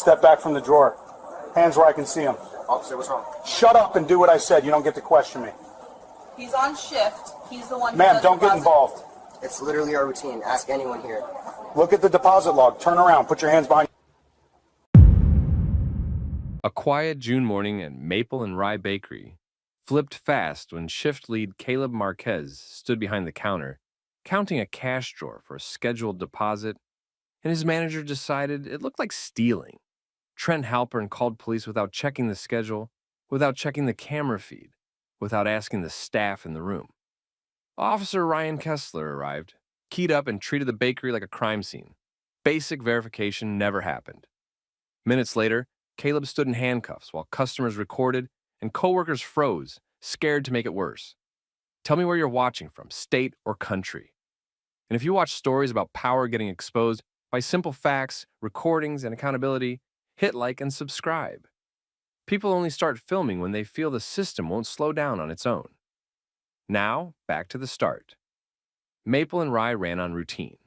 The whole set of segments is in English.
Step back from the drawer. Hands where I can see them. Officer, what's wrong? Shut up and do what I said. You don't get to question me. He's on shift. He's the one who Ma'am, does don't get involved. It's literally our routine. Ask anyone here. Look at the deposit log. Turn around. Put your hands behind. A quiet June morning at Maple and Rye Bakery flipped fast when shift lead Caleb Marquez stood behind the counter, counting a cash drawer for a scheduled deposit, and his manager decided it looked like stealing. Trent Halpern called police without checking the schedule, without checking the camera feed, without asking the staff in the room. Officer Ryan Kessler arrived, keyed up and treated the bakery like a crime scene. Basic verification never happened. Minutes later, Caleb stood in handcuffs while customers recorded and coworkers froze, scared to make it worse. Tell me where you're watching from, state or country. And if you watch stories about power getting exposed by simple facts, recordings, and accountability, hit like and subscribe. People only start filming when they feel the system won't slow down on its own. Now, back to the start. Maple and Rye ran on routine.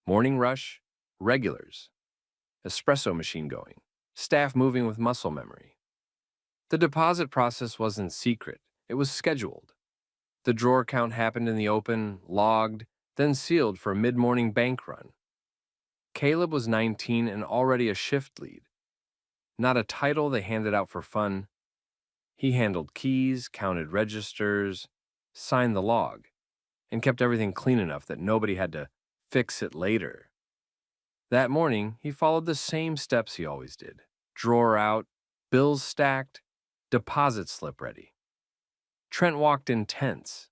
Morning rush, regulars, espresso machine going, staff moving with muscle memory. The deposit process wasn't secret, it was scheduled. The drawer count happened in the open, logged, then sealed for a mid-morning bank run. Caleb was 19 and already a shift lead. Not a title they handed out for fun. He handled keys, counted registers, signed the log, and kept everything clean enough that nobody had to fix it later. That morning, he followed the same steps he always did. Drawer out, bills stacked, deposit slip ready. Trent walked in tense.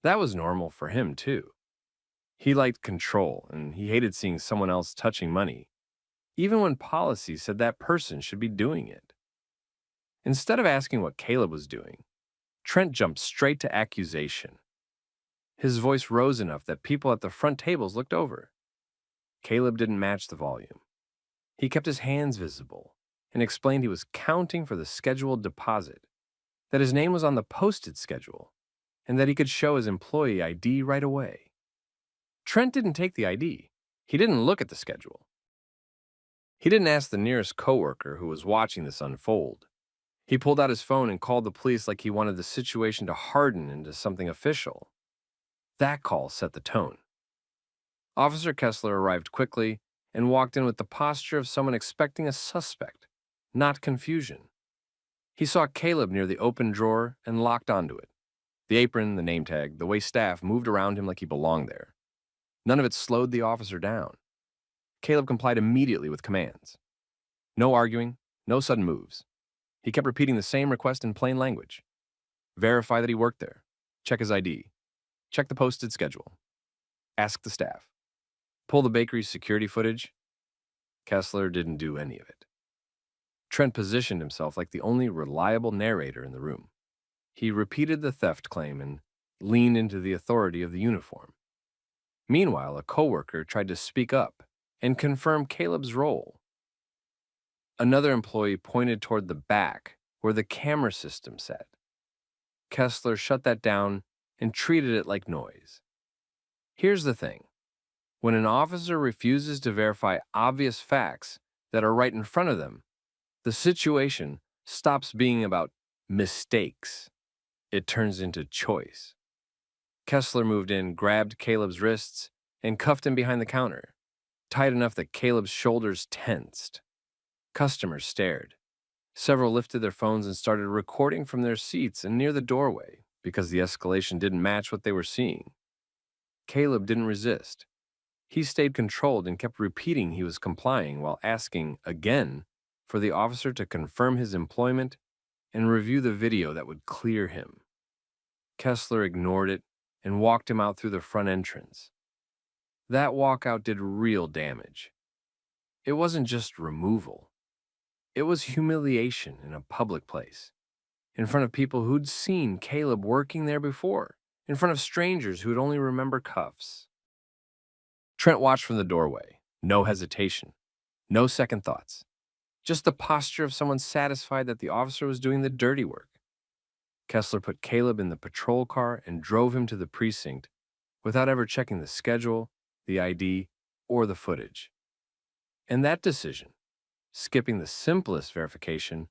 That was normal for him, too. He liked control, and he hated seeing someone else touching money, even when policy said that person should be doing it. Instead of asking what Caleb was doing, Trent jumped straight to accusation. His voice rose enough that people at the front tables looked over. Caleb didn't match the volume. He kept his hands visible and explained he was counting for the scheduled deposit, that his name was on the posted schedule, and that he could show his employee ID right away. Trent didn't take the ID. He didn't look at the schedule. He didn't ask the nearest coworker who was watching this unfold. He pulled out his phone and called the police like he wanted the situation to harden into something official. That call set the tone. Officer Kessler arrived quickly and walked in with the posture of someone expecting a suspect, not confusion. He saw Caleb near the open drawer and locked onto it. The apron, the name tag, the way staff moved around him like he belonged there. None of it slowed the officer down. Caleb complied immediately with commands. No arguing, no sudden moves. He kept repeating the same request in plain language. Verify that he worked there. Check his ID. Check the posted schedule. Ask the staff. Pull the bakery's security footage. Kessler didn't do any of it. Trent positioned himself like the only reliable narrator in the room. He repeated the theft claim and leaned into the authority of the uniform. Meanwhile, a coworker tried to speak up and confirm Caleb's role. Another employee pointed toward the back where the camera system sat. Kessler shut that down and treated it like noise. Here's the thing. When an officer refuses to verify obvious facts that are right in front of them, the situation stops being about mistakes. It turns into choice. Kessler moved in, grabbed Caleb's wrists, and cuffed him behind the counter, tight enough that Caleb's shoulders tensed. Customers stared. Several lifted their phones and started recording from their seats and near the doorway because the escalation didn't match what they were seeing. Caleb didn't resist. He stayed controlled and kept repeating he was complying while asking again for the officer to confirm his employment and review the video that would clear him. Kessler ignored it and walked him out through the front entrance. That walkout did real damage. It wasn't just removal. It was humiliation in a public place, in front of people who'd seen Caleb working there before, in front of strangers who'd only remember cuffs. Trent watched from the doorway. No hesitation. No second thoughts. Just the posture of someone satisfied that the officer was doing the dirty work. Kessler put Caleb in the patrol car and drove him to the precinct without ever checking the schedule, the ID, or the footage. And that decision, skipping the simplest verification,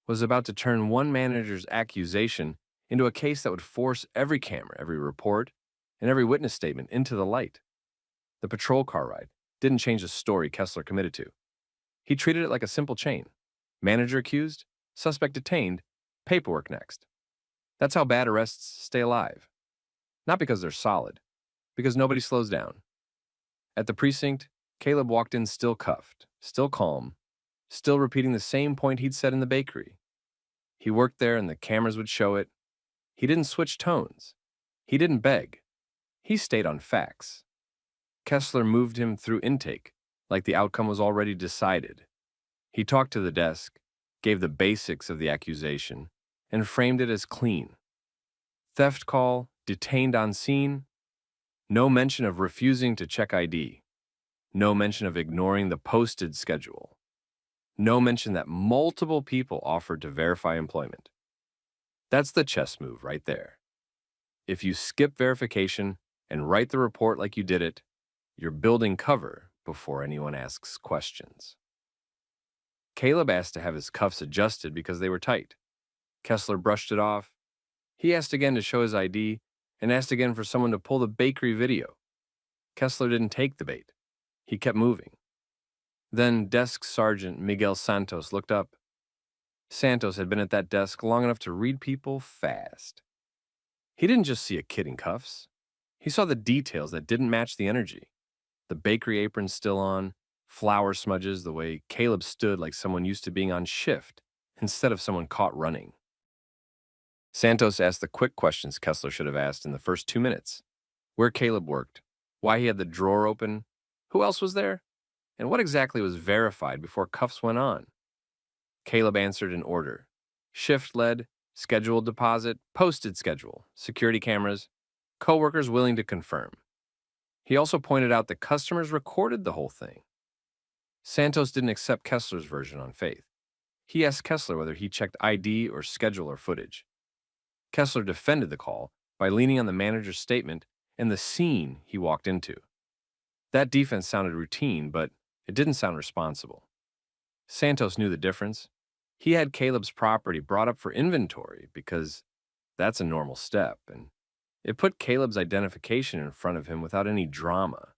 was about to turn one manager's accusation into a case that would force every camera, every report, and every witness statement into the light. The patrol car ride didn't change the story Kessler committed to. He treated it like a simple chain. Manager accused, suspect detained, paperwork next. That's how bad arrests stay alive. Not because they're solid, because nobody slows down. At the precinct, Caleb walked in still cuffed, still calm, still repeating the same point he'd said in the bakery. He worked there and the cameras would show it. He didn't switch tones. He didn't beg. He stayed on facts. Kessler moved him through intake like the outcome was already decided. He talked to the desk, gave the basics of the accusation, and framed it as clean. Theft call, detained on scene, no mention of refusing to check ID, no mention of ignoring the posted schedule, no mention that multiple people offered to verify employment. That's the chess move right there. If you skip verification and write the report like you did it, you're building cover before anyone asks questions. Caleb asked to have his cuffs adjusted because they were tight. Kessler brushed it off. He asked again to show his ID and asked again for someone to pull the bakery video. Kessler didn't take the bait. He kept moving. Then Desk Sergeant Miguel Santos looked up. Santos had been at that desk long enough to read people fast. He didn't just see a kid in cuffs. He saw the details that didn't match the energy. The bakery apron still on, flour smudges the way Caleb stood like someone used to being on shift instead of someone caught running. Santos asked the quick questions Kessler should have asked in the first 2 minutes. Where Caleb worked, why he had the drawer open, who else was there, and what exactly was verified before cuffs went on. Caleb answered in order. Shift led, scheduled deposit, posted schedule, security cameras, coworkers willing to confirm. He also pointed out that customers recorded the whole thing. Santos didn't accept Kessler's version on faith. He asked Kessler whether he checked ID or schedule or footage. Kessler defended the call by leaning on the manager's statement and the scene he walked into. That defense sounded routine, but it didn't sound responsible. Santos knew the difference. He had Caleb's property brought up for inventory because that's a normal step, and it put Caleb's identification in front of him without any drama.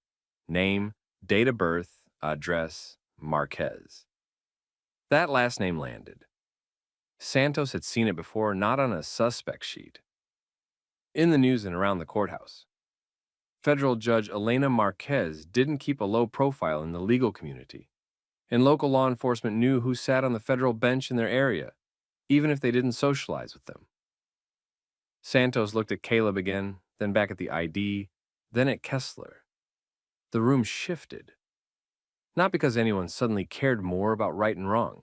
Name, date of birth, address, Marquez. That last name landed. Santos had seen it before, not on a suspect sheet. In the news and around the courthouse. Federal Judge Elena Marquez didn't keep a low profile in the legal community, and local law enforcement knew who sat on the federal bench in their area, even if they didn't socialize with them. Santos looked at Caleb again, then back at the ID, then at Kessler. The room shifted. Not because anyone suddenly cared more about right and wrong,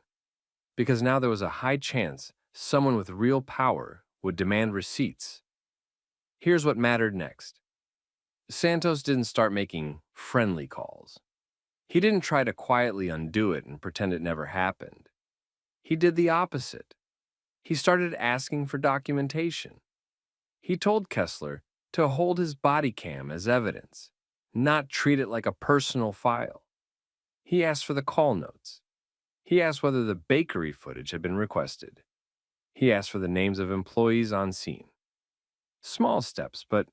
because now there was a high chance someone with real power would demand receipts. Here's what mattered next. Santos didn't start making friendly calls. He didn't try to quietly undo it and pretend it never happened. He did the opposite. He started asking for documentation. He told Kessler to hold his body cam as evidence, not treat it like a personal file. He asked for the call notes. He asked whether the bakery footage had been requested. He asked for the names of employees on scene. Small steps, but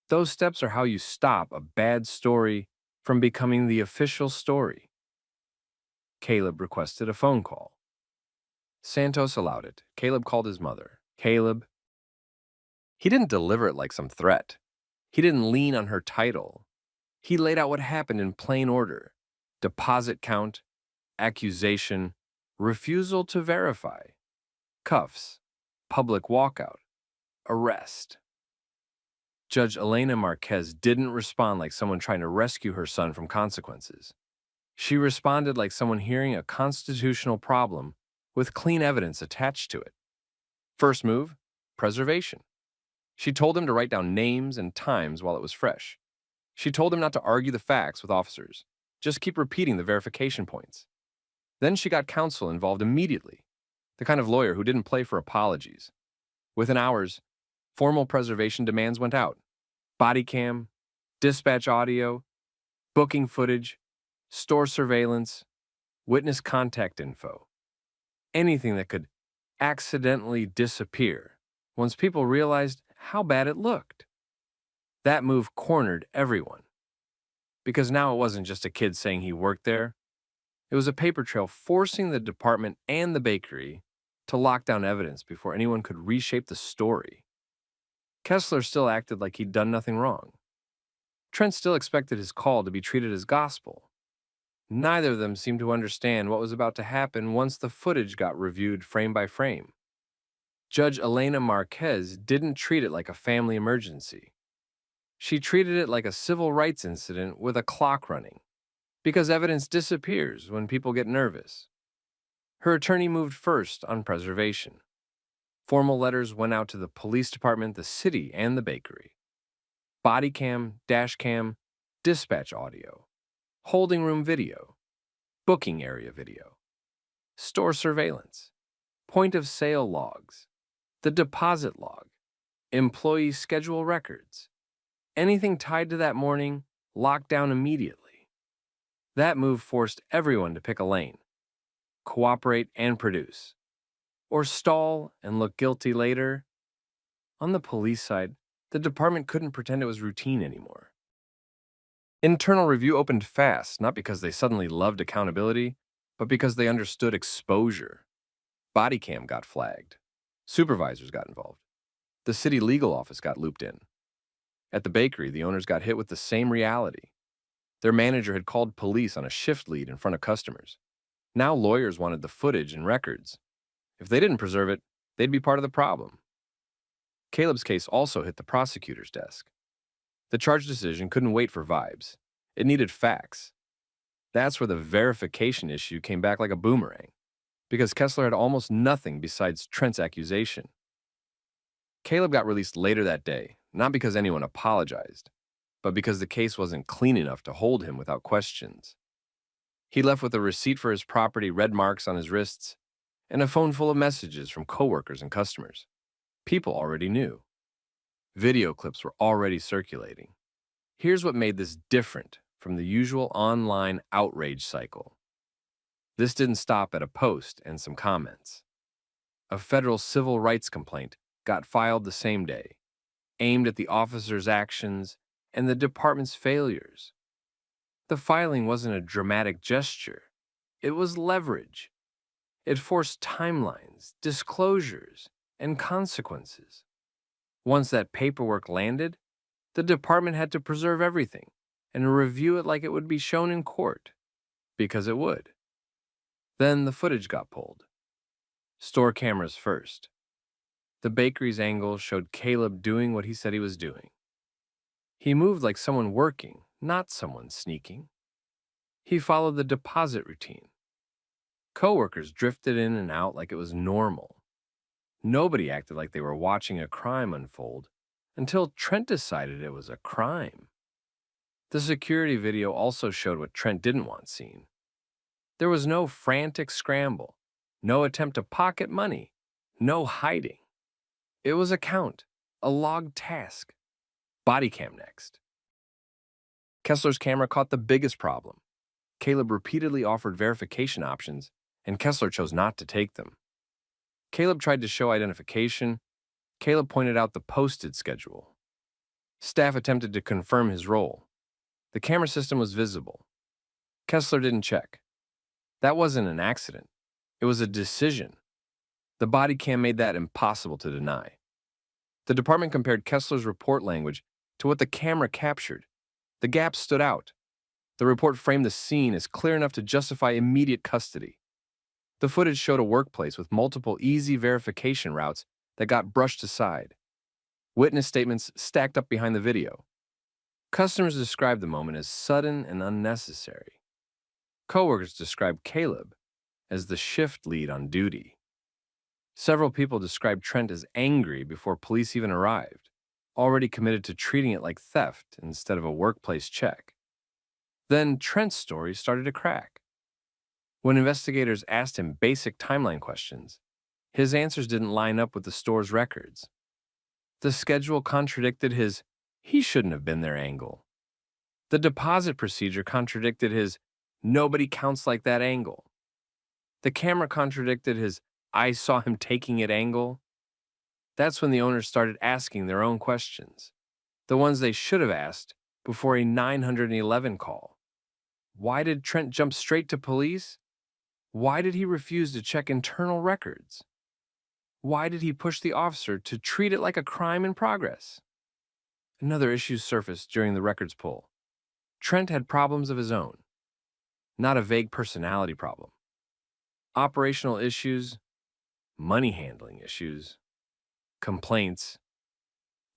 those steps are how you stop a bad story from becoming the official story. Caleb requested a phone call. Santos allowed it. Caleb called his mother. Caleb. He didn't deliver it like some threat. He didn't lean on her title. He laid out what happened in plain order. Deposit count, accusation, refusal to verify, cuffs, public walkout, arrest. Judge Elena Marquez didn't respond like someone trying to rescue her son from consequences. She responded like someone hearing a constitutional problem with clean evidence attached to it. First move, preservation. She told him to write down names and times while it was fresh. She told him not to argue the facts with officers. Just keep repeating the verification points. Then she got counsel involved immediately, the kind of lawyer who didn't play for apologies. Within hours, formal preservation demands went out. Bodycam, dispatch audio, booking footage, store surveillance, witness contact info, anything that could accidentally disappear once people realized how bad it looked. That move cornered everyone, because now it wasn't just a kid saying he worked there. It was a paper trail forcing the department and the bakery to lock down evidence before anyone could reshape the story. Kessler still acted like he'd done nothing wrong. Trent still expected his call to be treated as gospel. Neither of them seemed to understand what was about to happen once the footage got reviewed frame by frame. Judge Elena Marquez didn't treat it like a family emergency. She treated it like a civil rights incident with a clock running, because evidence disappears when people get nervous. Her attorney moved first on preservation. Formal letters went out to the police department, the city, and the bakery. Bodycam, dashcam, dispatch audio, holding room video, booking area video, store surveillance, point of sale logs, the deposit log, employee schedule records. Anything tied to that morning locked down immediately. That move forced everyone to pick a lane, cooperate and produce, or stall and look guilty later. On the police side, the department couldn't pretend it was routine anymore. Internal review opened fast, not because they suddenly loved accountability, but because they understood exposure. Bodycam got flagged. Supervisors got involved. The city legal office got looped in. At the bakery, the owners got hit with the same reality. Their manager had called police on a shift lead in front of customers. Now lawyers wanted the footage and records. If they didn't preserve it, they'd be part of the problem. Caleb's case also hit the prosecutor's desk. The charge decision couldn't wait for vibes. It needed facts. That's where the verification issue came back like a boomerang, because Kessler had almost nothing besides Trent's accusation. Caleb got released later that day, not because anyone apologized, but because the case wasn't clean enough to hold him without questions. He left with a receipt for his property, red marks on his wrists, and a phone full of messages from coworkers and customers. People already knew. Video clips were already circulating. Here's what made this different from the usual online outrage cycle. This didn't stop at a post and some comments. A federal civil rights complaint got filed the same day, aimed at the officer's actions and the department's failures. The filing wasn't a dramatic gesture. It was leverage. It forced timelines, disclosures, and consequences. Once that paperwork landed, the department had to preserve everything and review it like it would be shown in court, because it would. Then the footage got pulled. Store cameras first. The bakery's angle showed Caleb doing what he said he was doing. He moved like someone working, not someone sneaking. He followed the deposit routine. Coworkers drifted in and out like it was normal. Nobody acted like they were watching a crime unfold until Trent decided it was a crime. The security video also showed what Trent didn't want seen. There was no frantic scramble, no attempt to pocket money, no hiding. It was a count, a logged task. Bodycam next. Kessler's camera caught the biggest problem. Caleb repeatedly offered verification options, and Kessler chose not to take them. Caleb tried to show identification. Caleb pointed out the posted schedule. Staff attempted to confirm his role. The camera system was visible. Kessler didn't check. That wasn't an accident. It was a decision. The body cam made that impossible to deny. The department compared Kessler's report language to what the camera captured. The gaps stood out. The report framed the scene as clear enough to justify immediate custody. The footage showed a workplace with multiple easy verification routes that got brushed aside. Witness statements stacked up behind the video. Customers described the moment as sudden and unnecessary. Coworkers described Caleb as the shift lead on duty. Several people described Trent as angry before police even arrived, already committed to treating it like theft instead of a workplace check. Then Trent's story started to crack. When investigators asked him basic timeline questions, his answers didn't line up with the store's records. The schedule contradicted his "he shouldn't have been there" angle. The deposit procedure contradicted his "nobody counts like that" angle. The camera contradicted his "I saw him taking it" angle. That's when the owners started asking their own questions, the ones they should have asked before a 911 call. Why did Trent jump straight to police? Why did he refuse to check internal records? Why did he push the officer to treat it like a crime in progress? Another issue surfaced during the records pull. Trent had problems of his own, not a vague personality problem. Operational issues, money handling issues, complaints,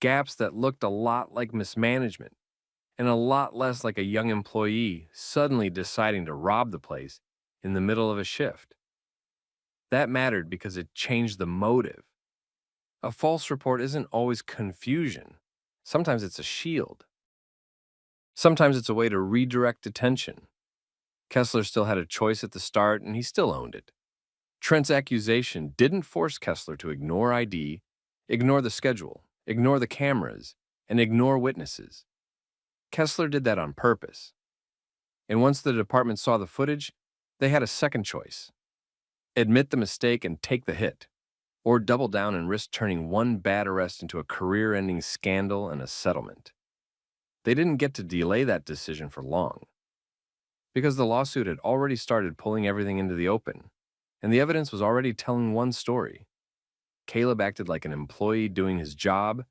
gaps that looked a lot like mismanagement and a lot less like a young employee suddenly deciding to rob the place in the middle of a shift. That mattered because it changed the motive. A false report isn't always confusion. Sometimes it's a shield. Sometimes it's a way to redirect attention. Kessler still had a choice at the start, and he still owned it. Trent's accusation didn't force Kessler to ignore ID, ignore the schedule, ignore the cameras, and ignore witnesses. Kessler did that on purpose. And once the department saw the footage, they had a second choice: admit the mistake and take the hit, or double down and risk turning one bad arrest into a career-ending scandal and a settlement. They didn't get to delay that decision for long, because the lawsuit had already started pulling everything into the open, and the evidence was already telling one story. Caleb acted like an employee doing his job,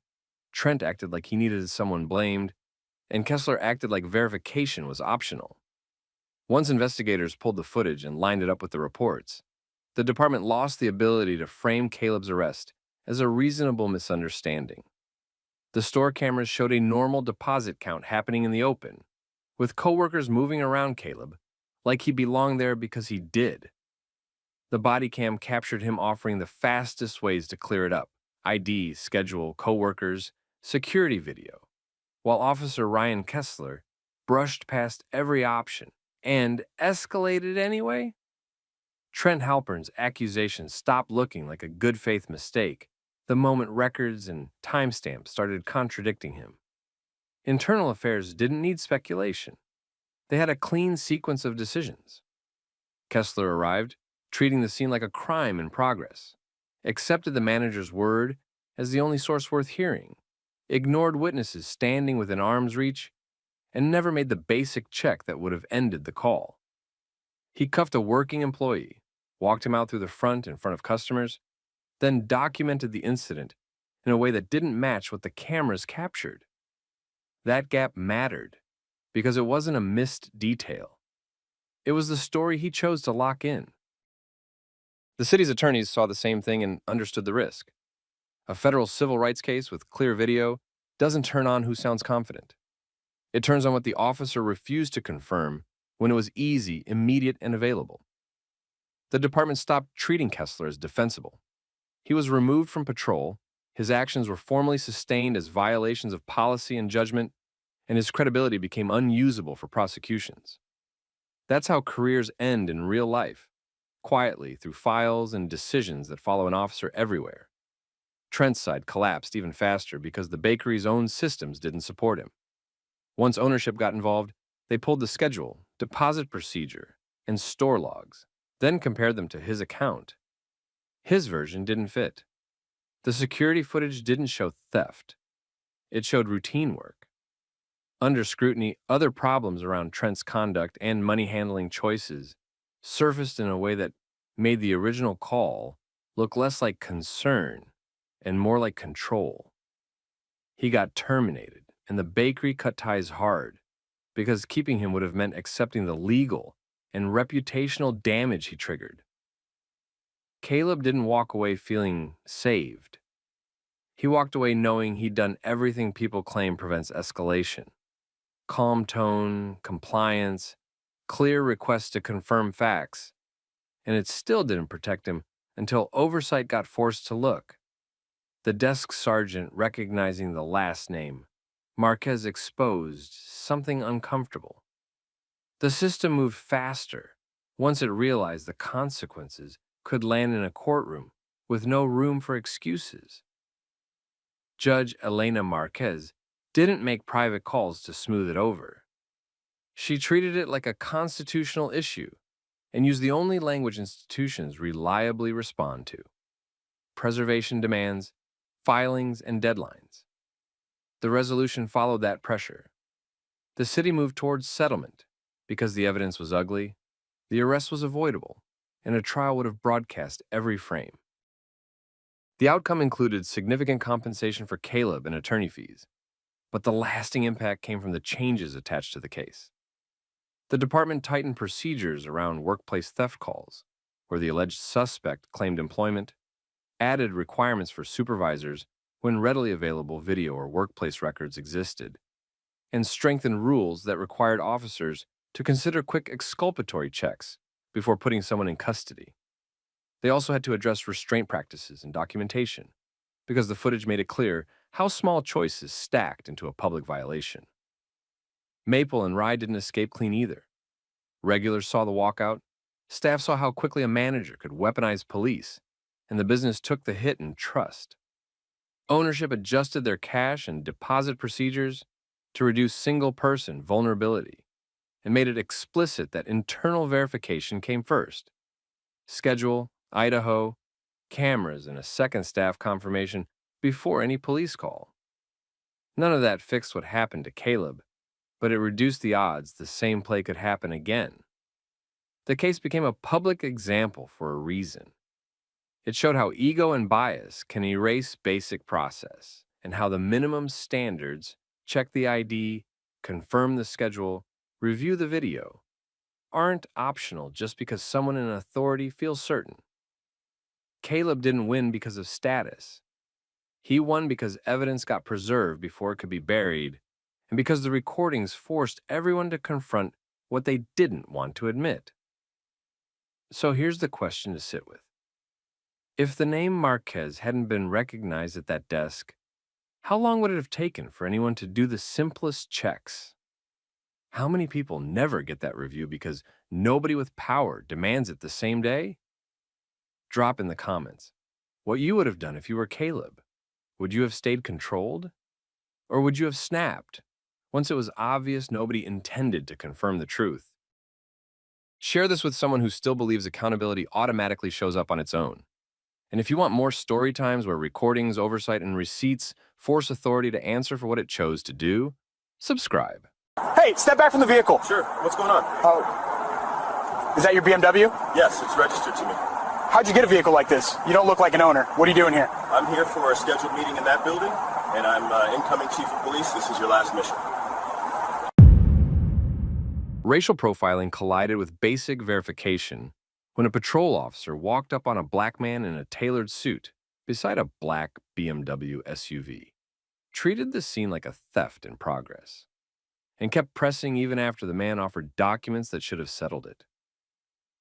Trent acted like he needed someone blamed, and Kessler acted like verification was optional. Once investigators pulled the footage and lined it up with the reports, the department lost the ability to frame Caleb's arrest as a reasonable misunderstanding. The store cameras showed a normal deposit count happening in the open, with coworkers moving around Caleb like he belonged there because he did. The Bodycam captured him offering the fastest ways to clear it up: ID, schedule, coworkers, security video, while Officer Ryan Kessler brushed past every option and escalated anyway. Trent Halpern's accusation stopped looking like a good faith mistake the moment records and timestamps started contradicting him. Internal affairs didn't need speculation. They had a clean sequence of decisions. Kessler arrived, treating the scene like a crime in progress, accepted the manager's word as the only source worth hearing, ignored witnesses standing within arm's reach, and never made the basic check that would have ended the call. He cuffed a working employee, walked him out through the front in front of customers, then documented the incident in a way that didn't match what the cameras captured. That gap mattered because it wasn't a missed detail. It was the story he chose to lock in. The city's attorneys saw the same thing and understood the risk. A federal civil rights case with clear video doesn't turn on who sounds confident. It turns on what the officer refused to confirm when it was easy, immediate, and available. The department stopped treating Kessler as defensible. He was removed from patrol, his actions were formally sustained as violations of policy and judgment, and his credibility became unusable for prosecutions. That's how careers end in real life, quietly through files and decisions that follow an officer everywhere. Trent's side collapsed even faster because the bakery's own systems didn't support him. Once ownership got involved, they pulled the schedule, deposit procedure, and store logs, then compared them to his account. His version didn't fit. The security footage didn't show theft. It showed routine work. Under scrutiny, other problems around Trent's conduct and money handling choices surfaced in a way that made the original call look less like concern and more like control. He got terminated, and the bakery cut ties hard, because keeping him would have meant accepting the legal and reputational damage he triggered. Caleb didn't walk away feeling saved. He walked away knowing he'd done everything people claim prevents escalation: calm tone, compliance, clear requests to confirm facts, and it still didn't protect him until oversight got forced to look. The desk sergeant, recognizing the last name, Marquez, exposed something uncomfortable. The system moved faster once it realized the consequences could land in a courtroom with no room for excuses. Judge Elena Marquez didn't make private calls to smooth it over. She treated it like a constitutional issue, and used the only language institutions reliably respond to: preservation demands, filings, and deadlines. The resolution followed that pressure. The city moved towards settlement because the evidence was ugly, the arrest was avoidable, and a trial would have broadcast every frame. The outcome included significant compensation for Caleb and attorney fees, but the lasting impact came from the changes attached to the case. The department tightened procedures around workplace theft calls, where the alleged suspect claimed employment, added requirements for supervisors when readily available video or workplace records existed, and strengthened rules that required officers to consider quick exculpatory checks before putting someone in custody. They also had to address restraint practices and documentation, because the footage made it clear how small choices stacked into a public violation. Maple and Rye didn't escape clean either. Regulars saw the walkout, staff saw how quickly a manager could weaponize police, and the business took the hit in trust. Ownership adjusted their cash and deposit procedures to reduce single-person vulnerability and made it explicit that internal verification came first. Schedule, Idaho, cameras, and a second staff confirmation before any police call. None of that fixed what happened to Caleb, but it reduced the odds the same play could happen again. The case became a public example for a reason. It showed how ego and bias can erase basic process, and how the minimum standards, check the ID, confirm the schedule, review the video, aren't optional just because someone in authority feels certain. Caleb didn't win because of status. He won because evidence got preserved before it could be buried, and because the recordings forced everyone to confront what they didn't want to admit. So here's the question to sit with. If the name Marquez hadn't been recognized at that desk, how long would it have taken for anyone to do the simplest checks? How many people never get that review because nobody with power demands it the same day? Drop in the comments what you would have done if you were Caleb. Would you have stayed controlled? Or would you have snapped once it was obvious nobody intended to confirm the truth? Share this with someone who still believes accountability automatically shows up on its own. And if you want more story times where recordings, oversight, and receipts force authority to answer for what it chose to do, subscribe. Hey, step back from the vehicle. Sure. What's going on? Oh, is that your BMW? Yes, it's registered to me. How'd you get a vehicle like this? You don't look like an owner. What are you doing here? I'm here for a scheduled meeting in that building, and I'm incoming chief of police. This is your last mission. Racial profiling collided with basic verification when a patrol officer walked up on a black man in a tailored suit beside a black BMW SUV, treated the scene like a theft in progress, and kept pressing even after the man offered documents that should have settled it.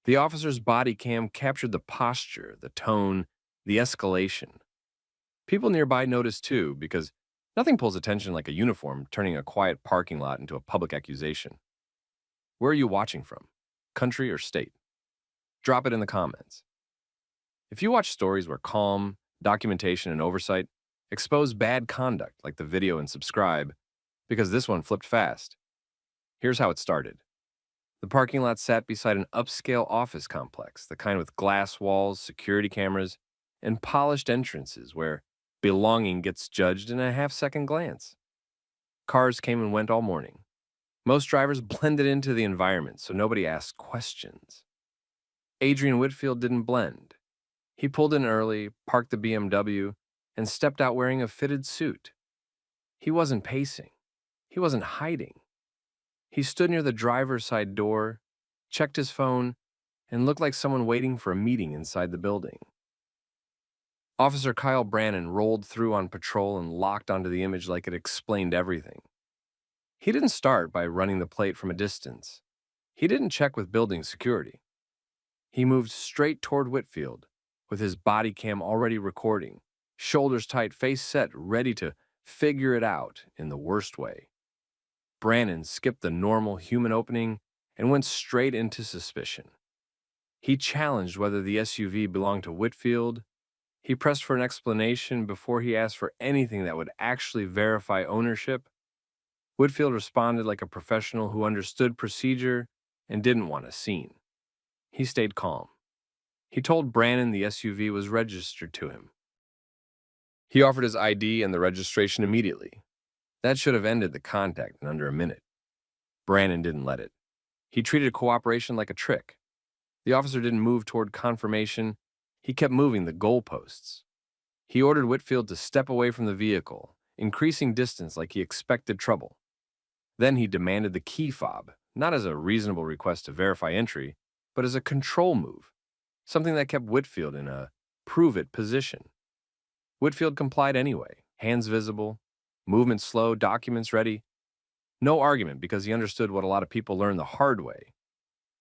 The officer's body cam captured the posture, the tone, the escalation. People nearby noticed too, because nothing pulls attention like a uniform turning a quiet parking lot into a public accusation. Where are you watching from? Country or state? Drop it in the comments. If you watch stories where calm, documentation, and oversight expose bad conduct like the video and subscribe, because this one flipped fast. Here's how it started. The parking lot sat beside an upscale office complex, the kind with glass walls, security cameras, and polished entrances where belonging gets judged in a half-second glance. Cars came and went all morning. Most drivers blended into the environment, so nobody asked questions. Adrian Whitfield didn't blend. He pulled in early, parked the BMW, and stepped out wearing a fitted suit. He wasn't pacing. He wasn't hiding. He stood near the driver's side door, checked his phone, and looked like someone waiting for a meeting inside the building. Officer Kyle Brannon rolled through on patrol and locked onto the image like it explained everything. He didn't start by running the plate from a distance. He didn't check with building security. He moved straight toward Whitfield, with his body cam already recording, shoulders tight, face set, ready to figure it out in the worst way. Brannon skipped the normal human opening and went straight into suspicion. He challenged whether the SUV belonged to Whitfield. He pressed for an explanation before he asked for anything that would actually verify ownership. Whitfield responded like a professional who understood procedure and didn't want a scene. He stayed calm. He told Brannon the SUV was registered to him. He offered his ID and the registration immediately. That should have ended the contact in under a minute. Brannon didn't let it. He treated cooperation like a trick. The officer didn't move toward confirmation. He kept moving the goalposts. He ordered Whitfield to step away from the vehicle, increasing distance like he expected trouble. Then he demanded the key fob, not as a reasonable request to verify entry, but as a control move, something that kept Whitfield in a prove-it position. Whitfield complied anyway, hands visible, movement slow, documents ready. No argument because he understood what a lot of people learn the hard way.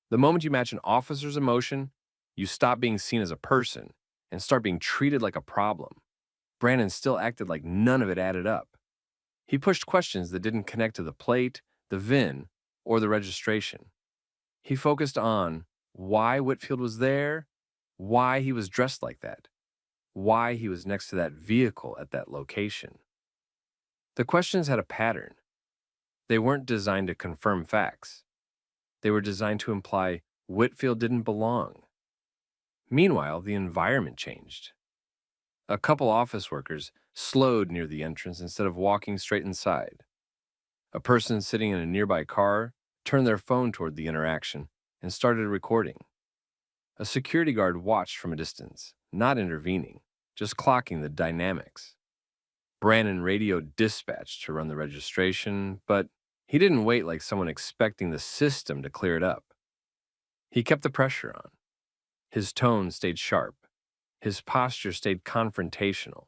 The moment you match an officer's emotion, you stop being seen as a person and start being treated like a problem. Brannon still acted like none of it added up. He pushed questions that didn't connect to the plate, the VIN, or the registration. He focused on why Whitfield was there, why he was dressed like that, why he was next to that vehicle at that location. The questions had a pattern. They weren't designed to confirm facts. They were designed to imply Whitfield didn't belong. Meanwhile, the environment changed. A couple office workers slowed near the entrance instead of walking straight inside. A person sitting in a nearby car turned their phone toward the interaction and started recording. A security guard watched from a distance, not intervening, just clocking the dynamics. Brannon radioed dispatch to run the registration, but he didn't wait like someone expecting the system to clear it up. He kept the pressure on. His tone stayed sharp. His posture stayed confrontational.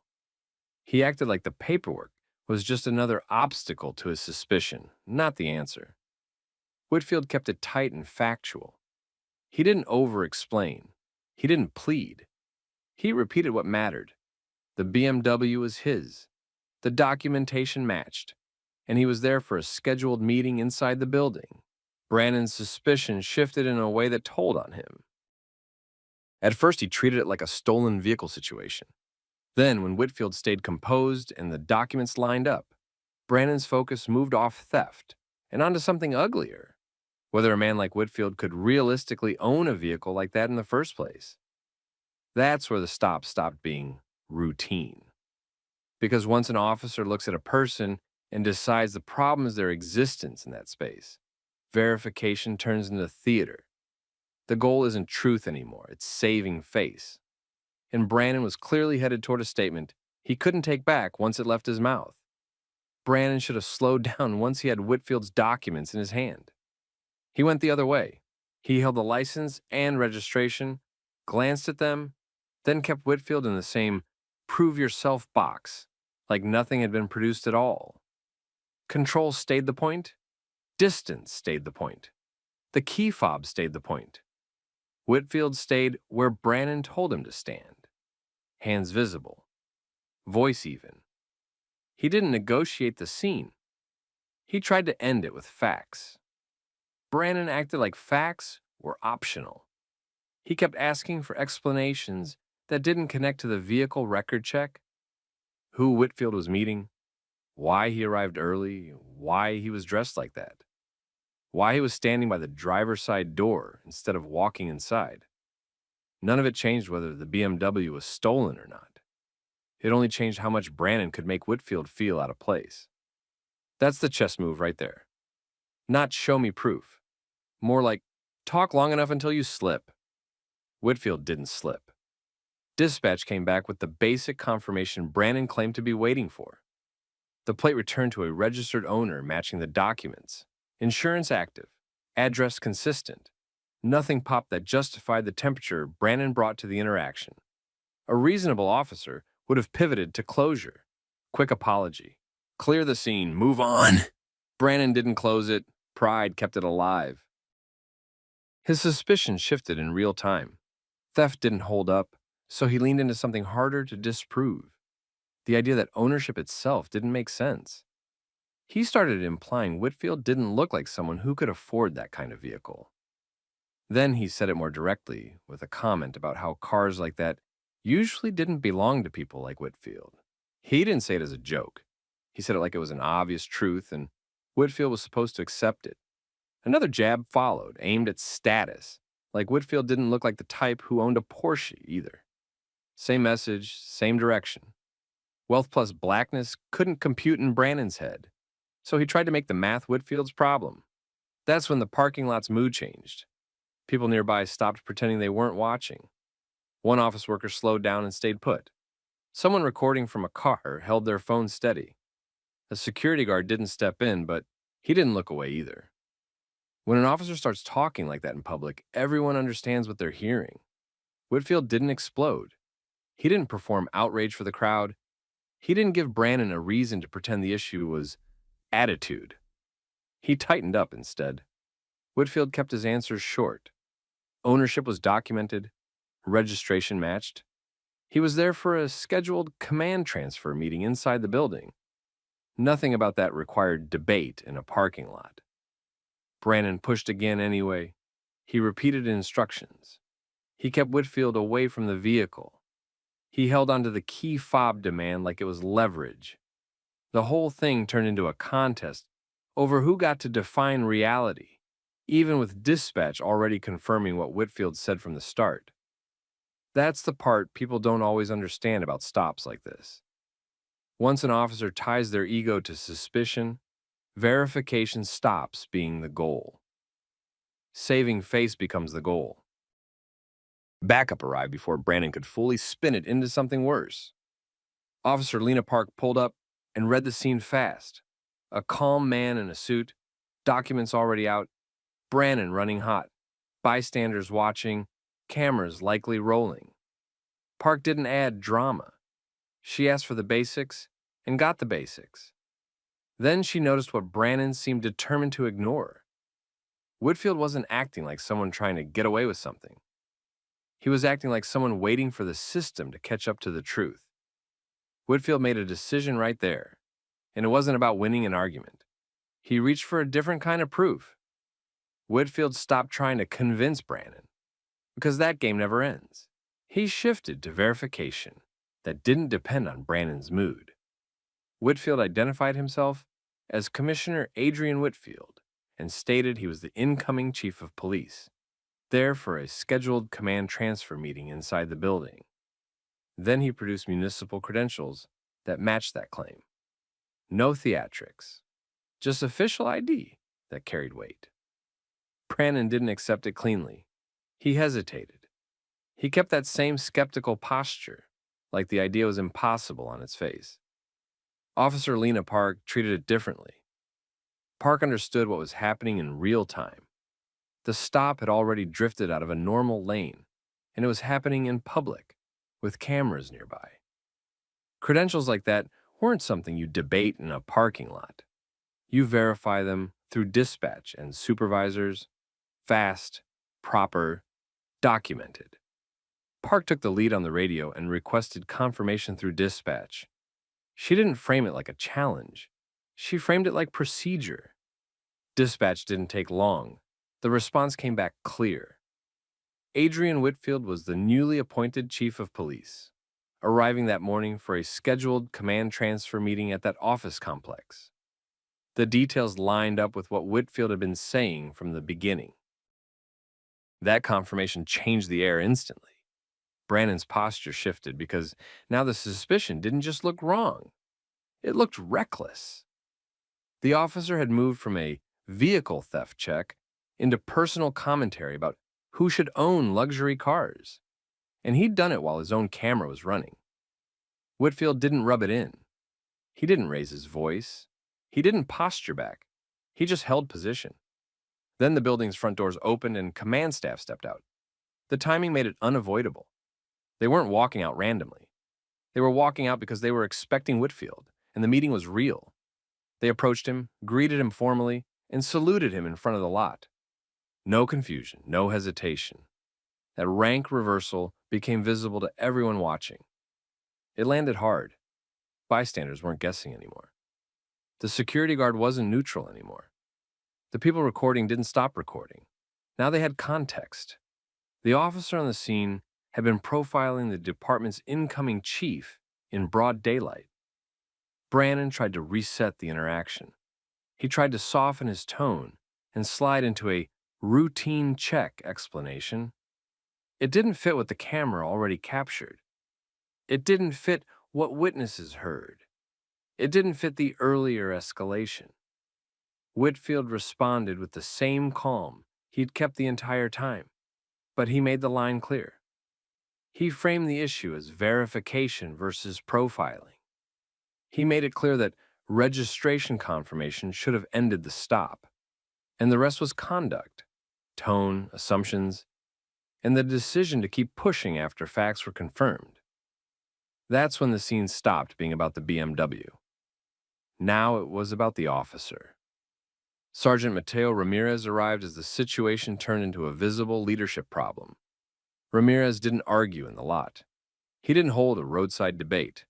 He acted like the paperwork was just another obstacle to his suspicion, not the answer. Whitfield kept it tight and factual. He didn't over-explain. He didn't plead. He repeated what mattered. The BMW was his. The documentation matched, and he was there for a scheduled meeting inside the building. Brannon's suspicion shifted in a way that told on him. At first, he treated it like a stolen vehicle situation. Then, when Whitfield stayed composed and the documents lined up, Brannon's focus moved off theft and onto something uglier. Whether a man like Whitfield could realistically own a vehicle like that in the first place. That's where the stop stopped being routine. Because once an officer looks at a person and decides the problem is their existence in that space, verification turns into theater. The goal isn't truth anymore, it's saving face. And Brannon was clearly headed toward a statement he couldn't take back once it left his mouth. Brannon should have slowed down once he had Whitfield's documents in his hand. He went the other way. He held the license and registration, glanced at them, then kept Whitfield in the same prove yourself box, like nothing had been produced at all. Control stayed the point. Distance stayed the point. The key fob stayed the point. Whitfield stayed where Brannon told him to stand. Hands visible. Voice even. He didn't negotiate the scene. He tried to end it with facts. Brannon acted like facts were optional. He kept asking for explanations that didn't connect to the vehicle record check, who Whitfield was meeting, why he arrived early, why he was dressed like that, why he was standing by the driver's side door instead of walking inside. None of it changed whether the BMW was stolen or not. It only changed how much Brannon could make Whitfield feel out of place. That's the chess move right there. Not show me proof. More like, talk long enough until you slip. Whitfield didn't slip. Dispatch came back with the basic confirmation Brannon claimed to be waiting for. The plate returned to a registered owner matching the documents. Insurance active. Address consistent. Nothing popped that justified the temperature Brannon brought to the interaction. A reasonable officer would have pivoted to closure. Quick apology. Clear the scene. Move on. Brannon didn't close it. Pride kept it alive. His suspicion shifted in real time. Theft didn't hold up, so he leaned into something harder to disprove. The idea that ownership itself didn't make sense. He started implying Whitfield didn't look like someone who could afford that kind of vehicle. Then he said it more directly, with a comment about how cars like that usually didn't belong to people like Whitfield. He didn't say it as a joke. He said it like it was an obvious truth, and Whitfield was supposed to accept it. Another jab followed, aimed at status, Like Whitfield didn't look like the type who owned a Porsche either. Same message, same direction. Wealth plus blackness couldn't compute in Brannon's head, so he tried to make the math Whitfield's problem. That's when the parking lot's mood changed. People nearby stopped pretending they weren't watching. One office worker slowed down and stayed put. Someone recording from a car held their phone steady. A security guard didn't step in, but he didn't look away either. When an officer starts talking like that in public, everyone understands what they're hearing. Whitfield didn't explode. He didn't perform outrage for the crowd. He didn't give Brannon a reason to pretend the issue was attitude. He tightened up instead. Whitfield kept his answers short. Ownership was documented. Registration matched. He was there for a scheduled command transfer meeting inside the building. Nothing about that required debate in a parking lot. Brannon pushed again anyway. He repeated instructions. He kept Whitfield away from the vehicle. He held onto the key fob demand like it was leverage. The whole thing turned into a contest over who got to define reality, even with dispatch already confirming what Whitfield said from the start. That's the part people don't always understand about stops like this. Once an officer ties their ego to suspicion, verification stops being the goal. Saving face becomes the goal. Backup arrived before Brannon could fully spin it into something worse. Officer Lena Park pulled up and read the scene fast. A calm man in a suit, documents already out, Brannon running hot, bystanders watching, cameras likely rolling. Park didn't add drama. She asked for the basics and got the basics. Then she noticed what Brannon seemed determined to ignore. Whitfield wasn't acting like someone trying to get away with something. He was acting like someone waiting for the system to catch up to the truth. Whitfield made a decision right there, and it wasn't about winning an argument. He reached for a different kind of proof. Whitfield stopped trying to convince Brannon, because that game never ends. He shifted to verification that didn't depend on Brannon's mood. Whitfield identified himself as Commissioner Adrian Whitfield and stated he was the incoming chief of police, there for a scheduled command transfer meeting inside the building. Then he produced municipal credentials that matched that claim. No theatrics, just official ID that carried weight. Brannon didn't accept it cleanly. He hesitated. He kept that same skeptical posture, like the idea was impossible on its face. Officer Lena Park treated it differently. Park understood what was happening in real time. The stop had already drifted out of a normal lane, and it was happening in public, with cameras nearby. Credentials like that weren't something you debate in a parking lot. You verify them through dispatch and supervisors, fast, proper, documented. Park took the lead on the radio and requested confirmation through dispatch. She didn't frame it like a challenge. She framed it like procedure. Dispatch didn't take long. The response came back clear. Adrian Whitfield was the newly appointed chief of police, arriving that morning for a scheduled command transfer meeting at that office complex. The details lined up with what Whitfield had been saying from the beginning. That confirmation changed the air instantly. Brannon's posture shifted because now the suspicion didn't just look wrong. It looked reckless. The officer had moved from a vehicle theft check into personal commentary about who should own luxury cars. And he'd done it while his own camera was running. Whitfield didn't rub it in. He didn't raise his voice. He didn't posture back. He just held position. Then the building's front doors opened and command staff stepped out. The timing made it unavoidable. They weren't walking out randomly. They were walking out because they were expecting Whitfield, and the meeting was real. They approached him, greeted him formally, and saluted him in front of the lot. No confusion, no hesitation. That rank reversal became visible to everyone watching. It landed hard. Bystanders weren't guessing anymore. The security guard wasn't neutral anymore. The people recording didn't stop recording. Now they had context. The officer on the scene had been profiling the department's incoming chief in broad daylight. Brannon tried to reset the interaction. He tried to soften his tone and slide into a routine check explanation. It didn't fit what the camera already captured. It didn't fit what witnesses heard. It didn't fit the earlier escalation. Whitfield responded with the same calm he'd kept the entire time, but he made the line clear. He framed the issue as verification versus profiling. He made it clear that registration confirmation should have ended the stop, and the rest was conduct, tone, assumptions, and the decision to keep pushing after facts were confirmed. That's when the scene stopped being about the BMW. Now it was about the officer. Sergeant Mateo Ramirez arrived as the situation turned into a visible leadership problem. Ramirez didn't argue in the lot. He didn't hold a roadside debate.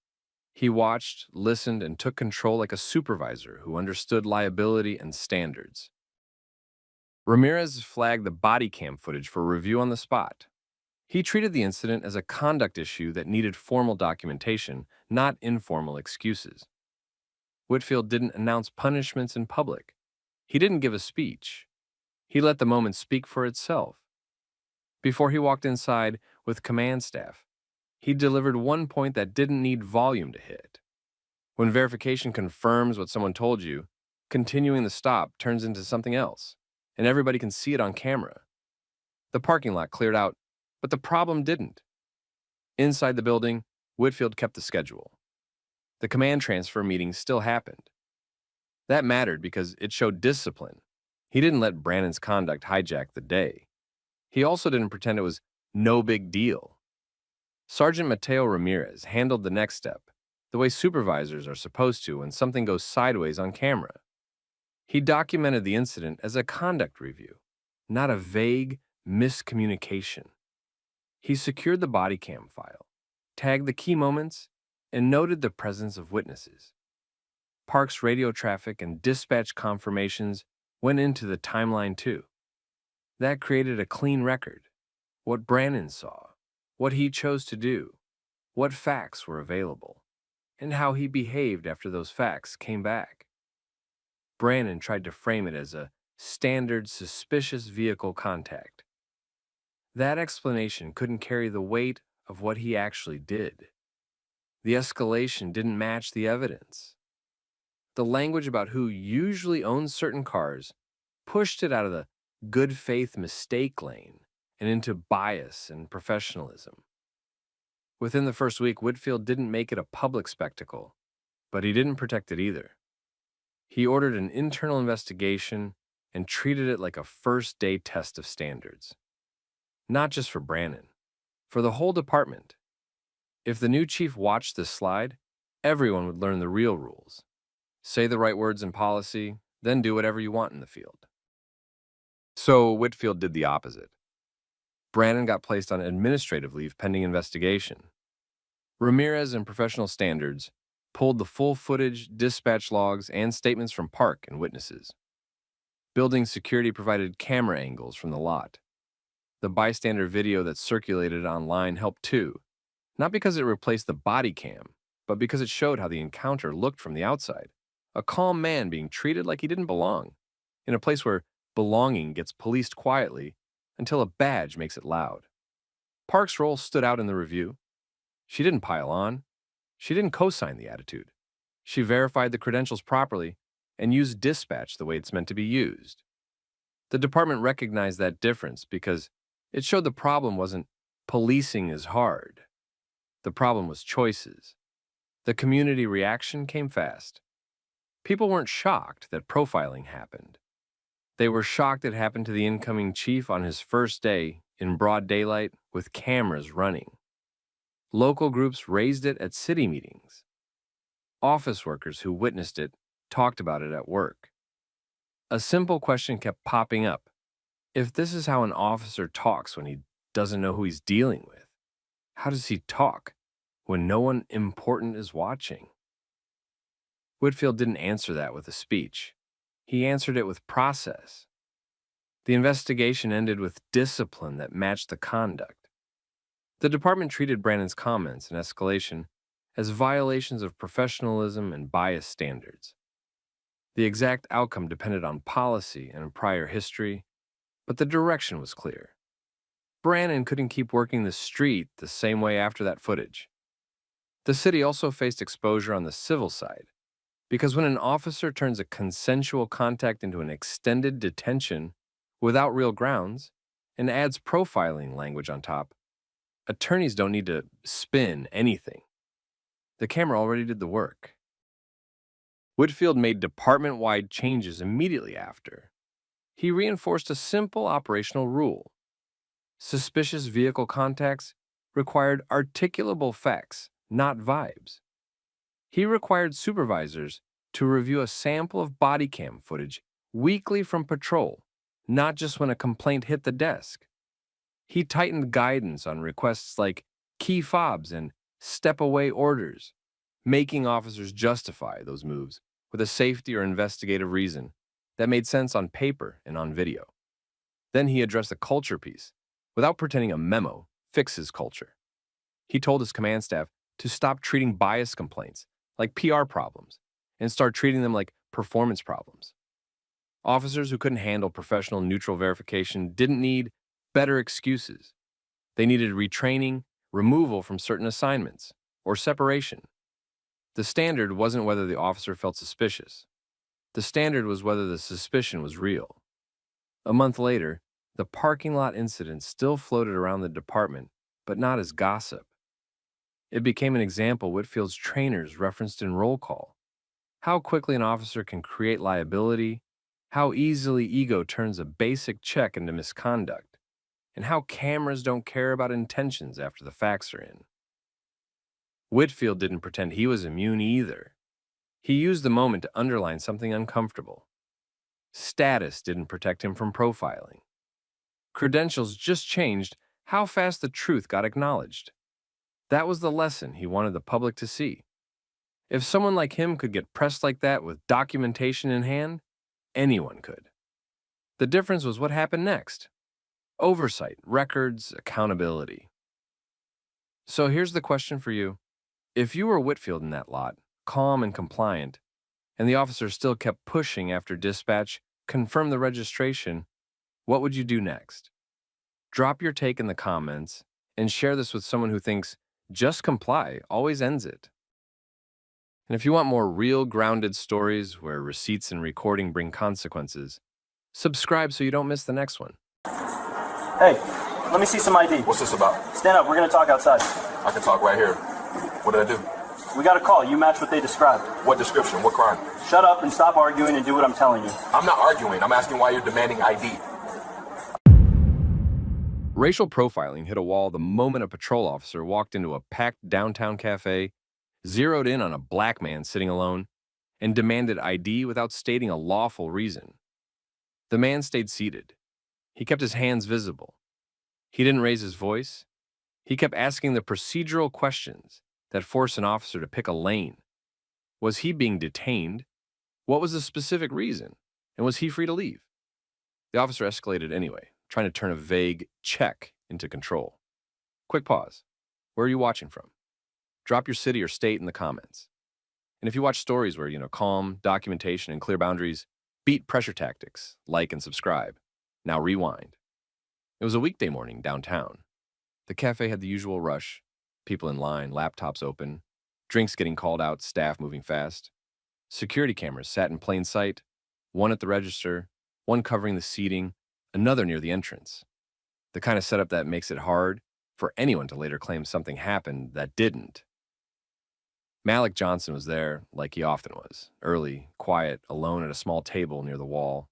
He watched, listened, and took control like a supervisor who understood liability and standards. Ramirez flagged the body cam footage for review on the spot. He treated the incident as a conduct issue that needed formal documentation, not informal excuses. Whitfield didn't announce punishments in public. He didn't give a speech. He let the moment speak for itself. Before he walked inside with command staff, he delivered one point that didn't need volume to hit. When verification confirms what someone told you, continuing the stop turns into something else, and everybody can see it on camera. The parking lot cleared out, but the problem didn't. Inside the building, Whitfield kept the schedule. The command transfer meeting still happened. That mattered because it showed discipline. He didn't let Brannon's conduct hijack the day. He also didn't pretend it was no big deal. Sergeant Mateo Ramirez handled the next step, the way supervisors are supposed to when something goes sideways on camera. He documented the incident as a conduct review, not a vague miscommunication. He secured the body cam file, tagged the key moments, and noted the presence of witnesses. Park's radio traffic and dispatch confirmations went into the timeline too. That created a clean record. What Brannon saw, what he chose to do, what facts were available, and how he behaved after those facts came back. Brannon tried to frame it as a standard suspicious vehicle contact. That explanation couldn't carry the weight of what he actually did. The escalation didn't match the evidence. The language about who usually owns certain cars pushed it out of the good faith mistake lane and into bias and professionalism. Within the first week, Whitfield didn't make it a public spectacle, but he didn't protect it either. He ordered an internal investigation and treated it like a first-day test of standards. Not just for Brannon, for the whole department. If the new chief watched this slide, everyone would learn the real rules. Say the right words in policy, then do whatever you want in the field. So Whitfield did the opposite. Brannon got placed on administrative leave pending investigation. Ramirez and professional standards pulled the full footage, dispatch logs, and statements from Park and witnesses. Building security provided camera angles from the lot. The bystander video that circulated online helped too, not because it replaced the body cam, but because it showed how the encounter looked from the outside. A calm man being treated like he didn't belong, in a place where belonging gets policed quietly until a badge makes it loud. Park's role stood out in the review. She didn't pile on. She didn't co-sign the attitude. She verified the credentials properly and used dispatch the way it's meant to be used. The department recognized that difference because it showed the problem wasn't policing is hard. The problem was choices. The community reaction came fast. People weren't shocked that profiling happened. They were shocked it happened to the incoming chief on his first day in broad daylight with cameras running. Local groups raised it at city meetings. Office workers who witnessed it talked about it at work. A simple question kept popping up. If this is how an officer talks when he doesn't know who he's dealing with, how does he talk when no one important is watching? Whitfield didn't answer that with a speech. He answered it with process. The investigation ended with discipline that matched the conduct. The department treated Brannon's comments and escalation as violations of professionalism and bias standards. The exact outcome depended on policy and prior history, But the direction was clear. Brannon couldn't keep working the street the same way after that footage. The city also faced exposure on the civil side, because when an officer turns a consensual contact into an extended detention without real grounds and adds profiling language on top, attorneys don't need to spin anything. The camera already did the work. Whitfield made department-wide changes immediately after. He reinforced a simple operational rule. Suspicious vehicle contacts required articulable facts, not vibes. He required supervisors to review a sample of Bodycam footage weekly from patrol, not just when a complaint hit the desk. He tightened guidance on requests like key fobs and step-away orders, making officers justify those moves with a safety or investigative reason that made sense on paper and on video. Then he addressed the culture piece without pretending a memo fixes culture. He told his command staff to stop treating bias complaints like PR problems and start treating them like performance problems. Officers who couldn't handle professional neutral verification didn't need better excuses. They needed retraining, removal from certain assignments, or separation. The standard wasn't whether the officer felt suspicious. The standard was whether the suspicion was real. A month later, the parking lot incident still floated around the department, but not as gossip. It became an example Whitfield's trainers referenced in roll call. How quickly an officer can create liability, how easily ego turns a basic check into misconduct, and how cameras don't care about intentions after the facts are in. Whitfield didn't pretend he was immune either. He used the moment to underline something uncomfortable. Status didn't protect him from profiling. Credentials just changed how fast the truth got acknowledged. That was the lesson he wanted the public to see. If someone like him could get pressed like that with documentation in hand, anyone could. The difference was what happened next. Oversight, records, accountability. So here's the question for you. If you were Whitfield in that lot, calm and compliant, and the officer still kept pushing after dispatch, confirm the registration, what would you do next? Drop your take in the comments and share this with someone who thinks just comply always ends it. And if you want more real grounded stories where receipts and recording bring consequences, subscribe so you don't miss the next one. Hey, let me see some ID. What's this about? Stand up, we're gonna talk outside. I can talk right here. What did I do? We got a call, you match what they described. What description? What crime? Shut up and stop arguing and do what I'm telling you. I'm not arguing. I'm asking why you're demanding ID. Racial profiling hit a wall the moment a patrol officer walked into a packed downtown cafe, zeroed in on a black man sitting alone, and demanded ID without stating a lawful reason. The man stayed seated. He kept his hands visible. He didn't raise his voice. He kept asking the procedural questions that forced an officer to pick a lane. Was he being detained? What was the specific reason? And was he free to leave? The officer escalated anyway, trying to turn a vague check into control. Quick pause. Where are you watching from? Drop your city or state in the comments. And if you watch stories where, calm, documentation, and clear boundaries beat pressure tactics, like and subscribe. Now rewind. It was a weekday morning downtown. The cafe had the usual rush, people in line, laptops open, drinks getting called out, staff moving fast. Security cameras sat in plain sight, one at the register, one covering the seating, another near the entrance. The kind of setup that makes it hard for anyone to later claim something happened that didn't. Malik Johnson was there, like he often was, early, quiet, alone at a small table near the wall.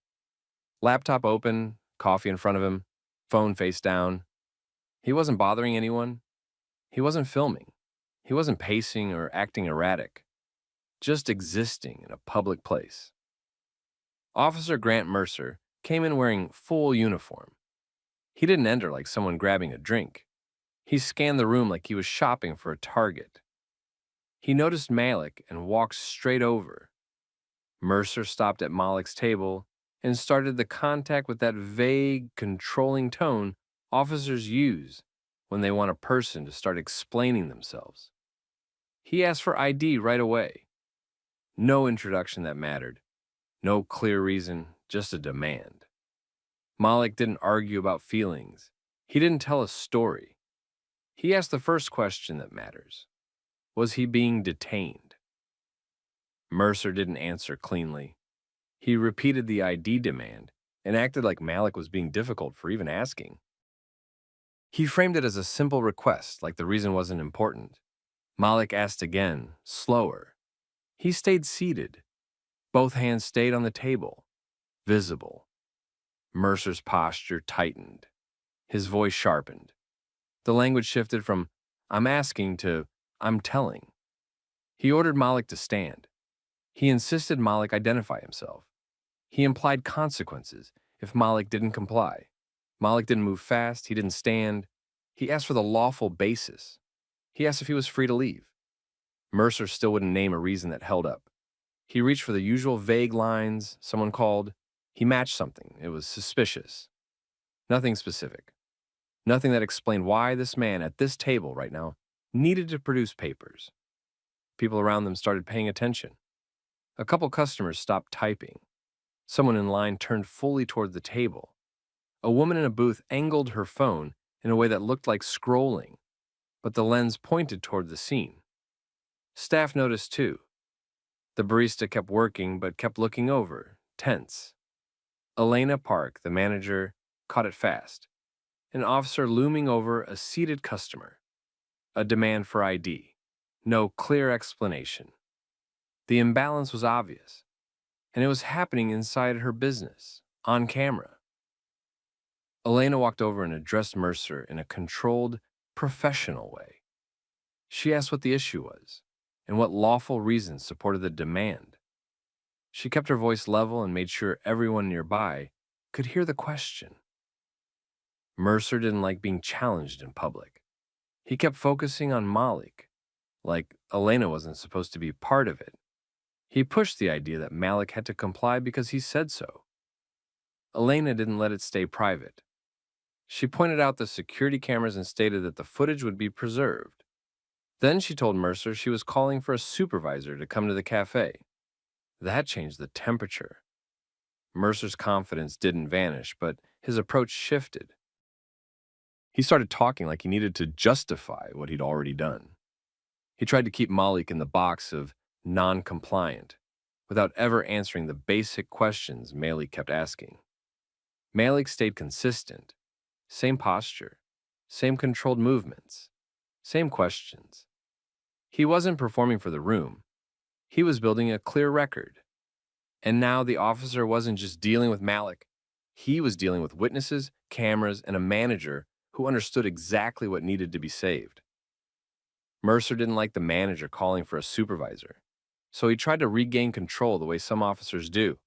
Laptop open, coffee in front of him, phone face down. He wasn't bothering anyone. He wasn't filming. He wasn't pacing or acting erratic. Just existing in a public place. Officer Grant Mercer came in wearing full uniform. He didn't enter like someone grabbing a drink. He scanned the room like he was shopping for a target. He noticed Malik and walked straight over. Mercer stopped at Malik's table and started the contact with that vague, controlling tone officers use when they want a person to start explaining themselves. He asked for ID right away. No introduction that mattered. No clear reason, just a demand. Malik didn't argue about feelings. He didn't tell a story. He asked the first question that matters. Was he being detained? Mercer didn't answer cleanly. He repeated the ID demand and acted like Malik was being difficult for even asking. He framed it as a simple request, like the reason wasn't important. Malik asked again, slower. He stayed seated. Both hands stayed on the table, visible. Mercer's posture tightened. His voice sharpened. The language shifted from, I'm asking to, I'm telling. He ordered Malik to stand. He insisted Malik identify himself. He implied consequences if Malik didn't comply. Malik didn't move fast, he didn't stand. He asked for the lawful basis. He asked if he was free to leave. Mercer still wouldn't name a reason that held up. He reached for the usual vague lines someone called. He matched something. It was suspicious. Nothing specific. Nothing that explained why this man at this table right now needed to produce papers. People around them started paying attention. A couple customers stopped typing. Someone in line turned fully toward the table. A woman in a booth angled her phone in a way that looked like scrolling, but the lens pointed toward the scene. Staff noticed too. The barista kept working but kept looking over, tense. Elena Park, the manager, caught it fast. An officer looming over a seated customer. A demand for ID. No clear explanation. The imbalance was obvious, and it was happening inside her business, on camera. Elena walked over and addressed Mercer in a controlled, professional way. She asked what the issue was, and what lawful reasons supported the demand. She kept her voice level and made sure everyone nearby could hear the question. Mercer didn't like being challenged in public. He kept focusing on Malik, like Elena wasn't supposed to be part of it. He pushed the idea that Malik had to comply because he said so. Elena didn't let it stay private. She pointed out the security cameras and stated that the footage would be preserved. Then she told Mercer she was calling for a supervisor to come to the cafe. That changed the temperature. Mercer's confidence didn't vanish, but his approach shifted. He started talking like he needed to justify what he'd already done. He tried to keep Malik in the box of non-compliant, without ever answering the basic questions Malik kept asking. Malik stayed consistent. Same posture, same controlled movements, same questions. He wasn't performing for the room. He was building a clear record. And now the officer wasn't just dealing with Malik. He was dealing with witnesses, cameras, and a manager who understood exactly what needed to be saved. Mercer didn't like the manager calling for a supervisor, so he tried to regain control the way some officers do,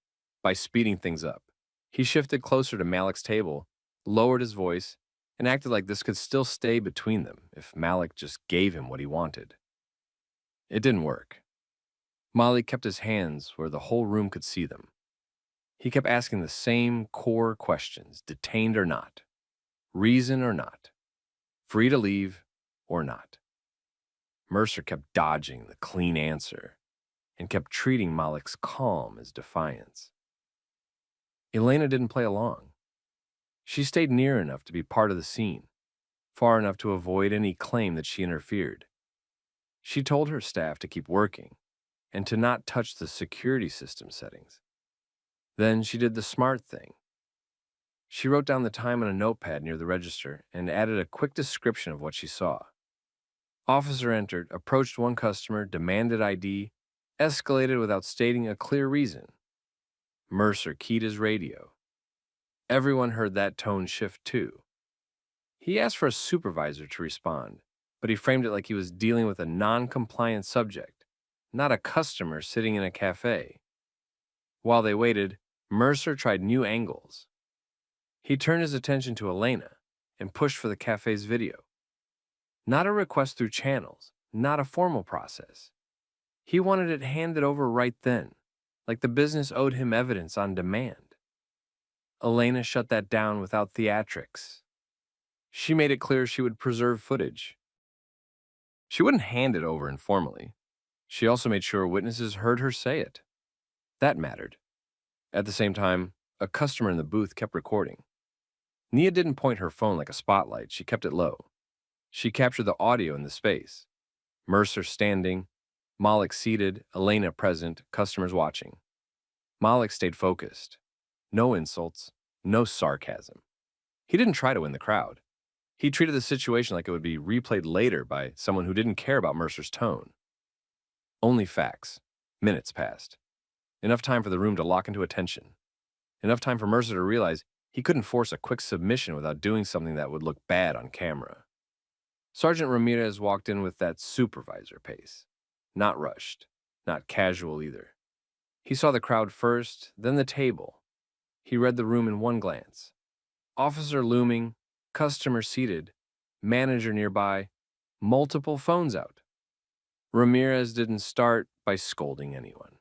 by speeding things up. He shifted closer to Malik's table, lowered his voice, and acted like this could still stay between them if Malik just gave him what he wanted. It didn't work. Malik kept his hands where the whole room could see them. He kept asking the same core questions, detained or not, reason or not, free to leave or not. Mercer kept dodging the clean answer and kept treating Malik's calm as defiance. Elena didn't play along. She stayed near enough to be part of the scene, far enough to avoid any claim that she interfered. She told her staff to keep working and to not touch the security system settings. Then she did the smart thing. She wrote down the time on a notepad near the register and added a quick description of what she saw. Officer entered, approached one customer, demanded ID, escalated without stating a clear reason. Mercer keyed his radio. Everyone heard that tone shift too. He asked for a supervisor to respond, but he framed it like he was dealing with a non-compliant subject, not a customer sitting in a cafe. While they waited, Mercer tried new angles. He turned his attention to Elena and pushed for the cafe's video. Not a request through channels, not a formal process. He wanted it handed over right then, like the business owed him evidence on demand. Elena shut that down without theatrics. She made it clear she would preserve footage. She wouldn't hand it over informally. She also made sure witnesses heard her say it. That mattered. At the same time, a customer in the booth kept recording. Nia didn't point her phone like a spotlight. She kept it low. She captured the audio in the space. Mercer standing, Malik seated, Elena present, customers watching. Malik stayed focused. No insults, no sarcasm. He didn't try to win the crowd. He treated the situation like it would be replayed later by someone who didn't care about Mercer's tone. Only facts. Minutes passed. Enough time for the room to lock into attention. Enough time for Mercer to realize he couldn't force a quick submission without doing something that would look bad on camera. Sergeant Ramirez walked in with that supervisor pace. Not rushed, not casual either. He saw the crowd first, then the table. He read the room in one glance. Officer looming, customer seated, manager nearby, multiple phones out. Ramirez didn't start by scolding anyone.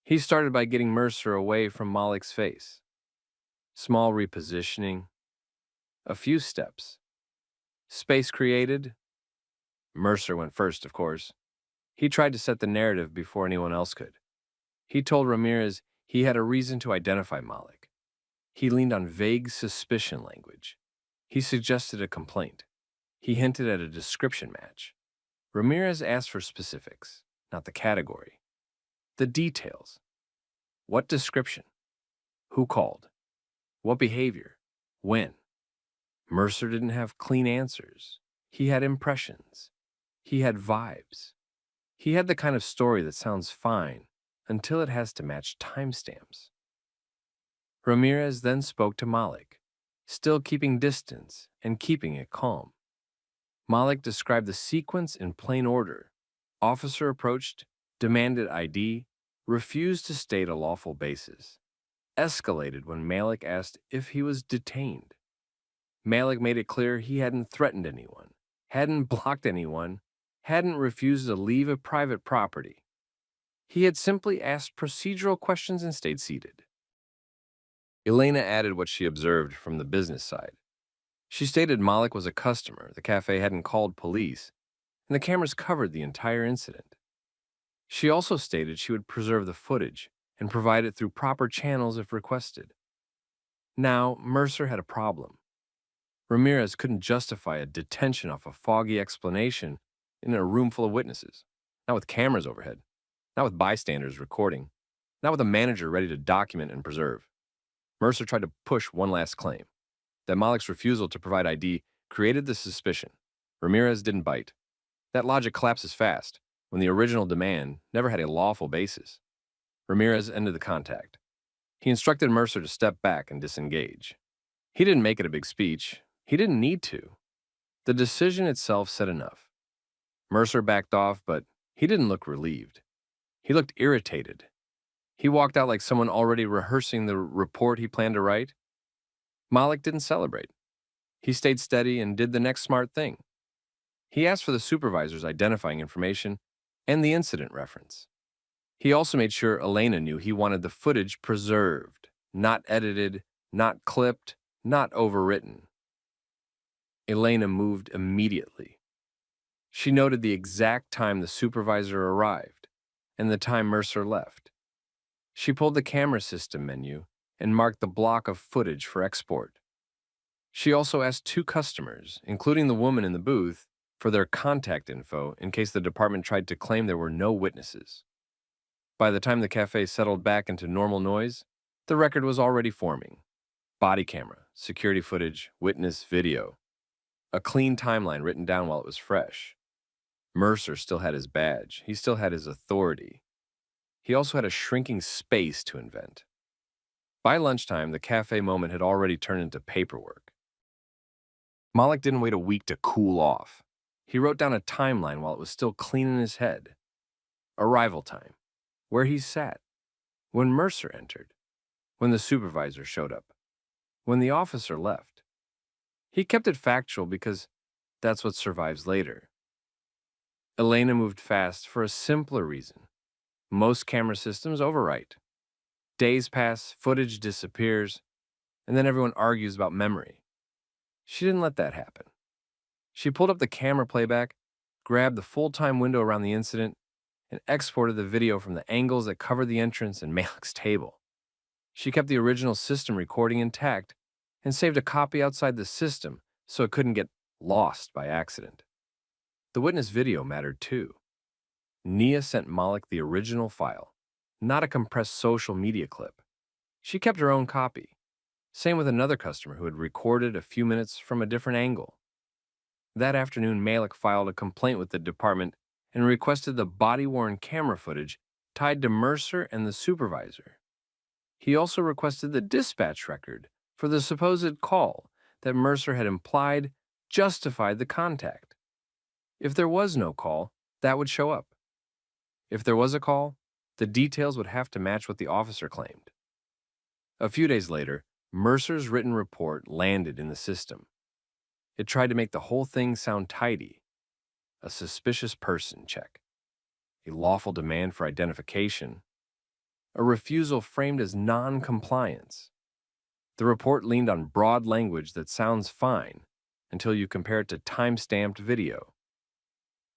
He started by getting Mercer away from Malik's face. Small repositioning. A few steps. Space created. Mercer went first, of course. He tried to set the narrative before anyone else could. He told Ramirez he had a reason to identify Malik. He leaned on vague suspicion language. He suggested a complaint. He hinted at a description match. Ramirez asked for specifics, not the category. The details. What description? Who called? What behavior? When? Mercer didn't have clean answers. He had impressions. He had vibes. He had the kind of story that sounds fine until it has to match timestamps. Ramirez then spoke to Malik, still keeping distance and keeping it calm. Malik described the sequence in plain order. Officer approached, demanded ID, refused to state a lawful basis. Escalated when Malik asked if he was detained. Malik made it clear he hadn't threatened anyone, hadn't blocked anyone, hadn't refused to leave a private property. He had simply asked procedural questions and stayed seated. Elena added what she observed from the business side. She stated Malik was a customer, the cafe hadn't called police, and the cameras covered the entire incident. She also stated she would preserve the footage and provide it through proper channels if requested. Now, Mercer had a problem. Ramirez couldn't justify a detention off a foggy explanation in a room full of witnesses, not with cameras overhead, not with bystanders recording, not with a manager ready to document and preserve. Mercer tried to push one last claim, that Malik's refusal to provide ID created the suspicion. Ramirez didn't bite. That logic collapses fast when the original demand never had a lawful basis. Ramirez ended the contact. He instructed Mercer to step back and disengage. He didn't make it a big speech. He didn't need to. The decision itself said enough. Mercer backed off, but he didn't look relieved. He looked irritated. He walked out like someone already rehearsing the report he planned to write. Malik didn't celebrate. He stayed steady and did the next smart thing. He asked for the supervisor's identifying information and the incident reference. He also made sure Elena knew he wanted the footage preserved, not edited, not clipped, not overwritten. Elena moved immediately. She noted the exact time the supervisor arrived and the time Mercer left. She pulled the camera system menu and marked the block of footage for export. She also asked 2 customers, including the woman in the booth, for their contact info in case the department tried to claim there were no witnesses. By the time the cafe settled back into normal noise, the record was already forming. Body camera, security footage, witness, video. A clean timeline written down while it was fresh. Mercer still had his badge. He still had his authority. He also had a shrinking space to invent. By lunchtime, the cafe moment had already turned into paperwork. Malik didn't wait a week to cool off. He wrote down a timeline while it was still clean in his head. Arrival time, where he sat, when Mercer entered, when the supervisor showed up, when the officer left. He kept it factual because that's what survives later. Elena moved fast for a simpler reason. Most camera systems overwrite. Days pass, footage disappears, and then everyone argues about memory. She didn't let that happen. She pulled up the camera playback, grabbed the full-time window around the incident, and exported the video from the angles that covered the entrance and Malik's table. She kept the original system recording intact and saved a copy outside the system so it couldn't get lost by accident. The witness video mattered too. Nia sent Malik the original file, not a compressed social media clip. She kept her own copy. Same with another customer who had recorded a few minutes from a different angle. That afternoon, Malik filed a complaint with the department and requested the body-worn camera footage tied to Mercer and the supervisor. He also requested the dispatch record for the supposed call that Mercer had implied justified the contact. If there was no call, that would show up. If there was a call, the details would have to match what the officer claimed. A few days later, Mercer's written report landed in the system. It tried to make the whole thing sound tidy. A suspicious person check, a lawful demand for identification, a refusal framed as non-compliance. The report leaned on broad language that sounds fine until you compare it to time-stamped video.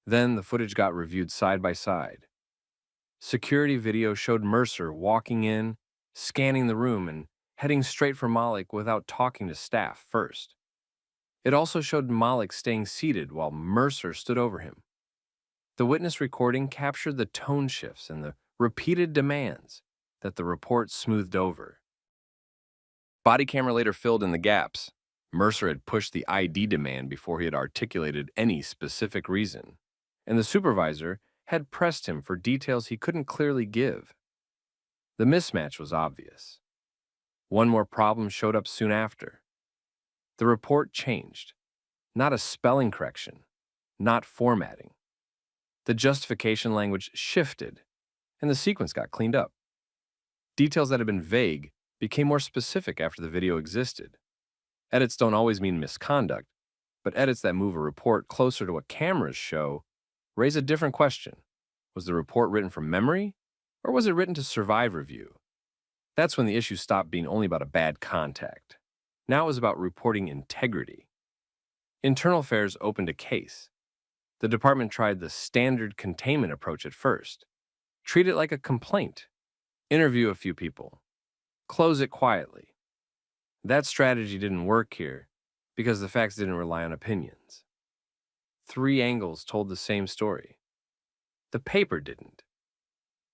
Then the footage got reviewed side by side. Security video showed Mercer walking in, scanning the room, and heading straight for Malik without talking to staff first. It also showed Malik staying seated while Mercer stood over him. The witness recording captured the tone shifts and the repeated demands that the report smoothed over. Body camera later filled in the gaps. Mercer had pushed the ID demand before he had articulated any specific reason, and the supervisor had pressed him for details he couldn't clearly give. The mismatch was obvious. One more problem showed up soon after. The report changed. Not a spelling correction, not formatting. The justification language shifted, and the sequence got cleaned up. Details that had been vague became more specific after the video existed. Edits don't always mean misconduct, but edits that move a report closer to what cameras show raise a different question. Was the report written from memory, or was it written to survive review? That's when the issue stopped being only about a bad contact. Now it was about reporting integrity. Internal Affairs opened a case. The department tried the standard containment approach at first. Treat it like a complaint. Interview a few people. Close it quietly. That strategy didn't work here because the facts didn't rely on opinions. 3 angles told the same story. The paper didn't.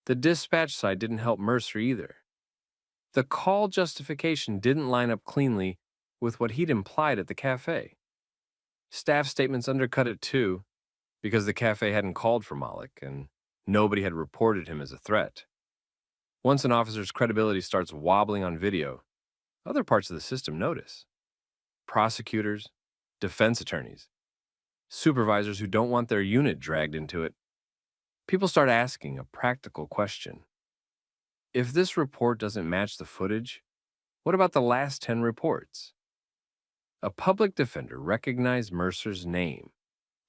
The dispatch side didn't help Mercer either. The call justification didn't line up cleanly with what he'd implied at the cafe. Staff statements undercut it too, because the cafe hadn't called for Malik and nobody had reported him as a threat. Once an officer's credibility starts wobbling on video, other parts of the system notice. Prosecutors, defense attorneys, supervisors who don't want their unit dragged into it. People start asking a practical question. If this report doesn't match the footage, what about the last 10 reports? A public defender recognized Mercer's name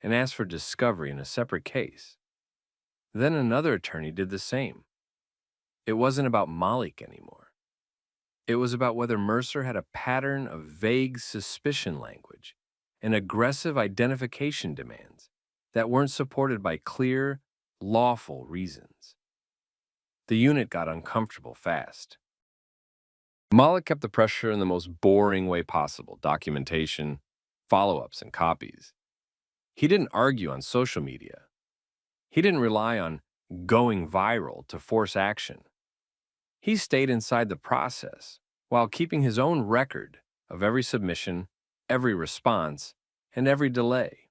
and asked for discovery in a separate case. Then another attorney did the same. It wasn't about Malik anymore. It was about whether Mercer had a pattern of vague suspicion language and aggressive identification demands that weren't supported by clear, lawful reasons. The unit got uncomfortable fast. Malik kept the pressure in the most boring way possible: documentation, follow-ups, and copies. He didn't argue on social media. He didn't rely on going viral to force action. He stayed inside the process while keeping his own record of every submission, every response, and every delay.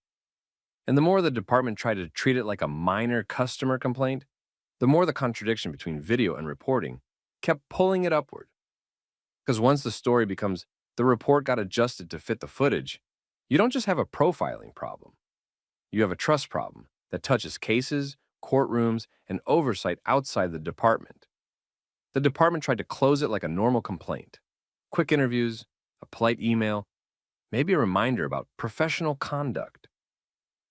And the more the department tried to treat it like a minor customer complaint, the more the contradiction between video and reporting kept pulling it upward. Because once the story becomes the report got adjusted to fit the footage, you don't just have a profiling problem. You have a trust problem that touches cases, courtrooms, and oversight outside the department. The department tried to close it like a normal complaint. Quick interviews, a polite email, maybe a reminder about professional conduct.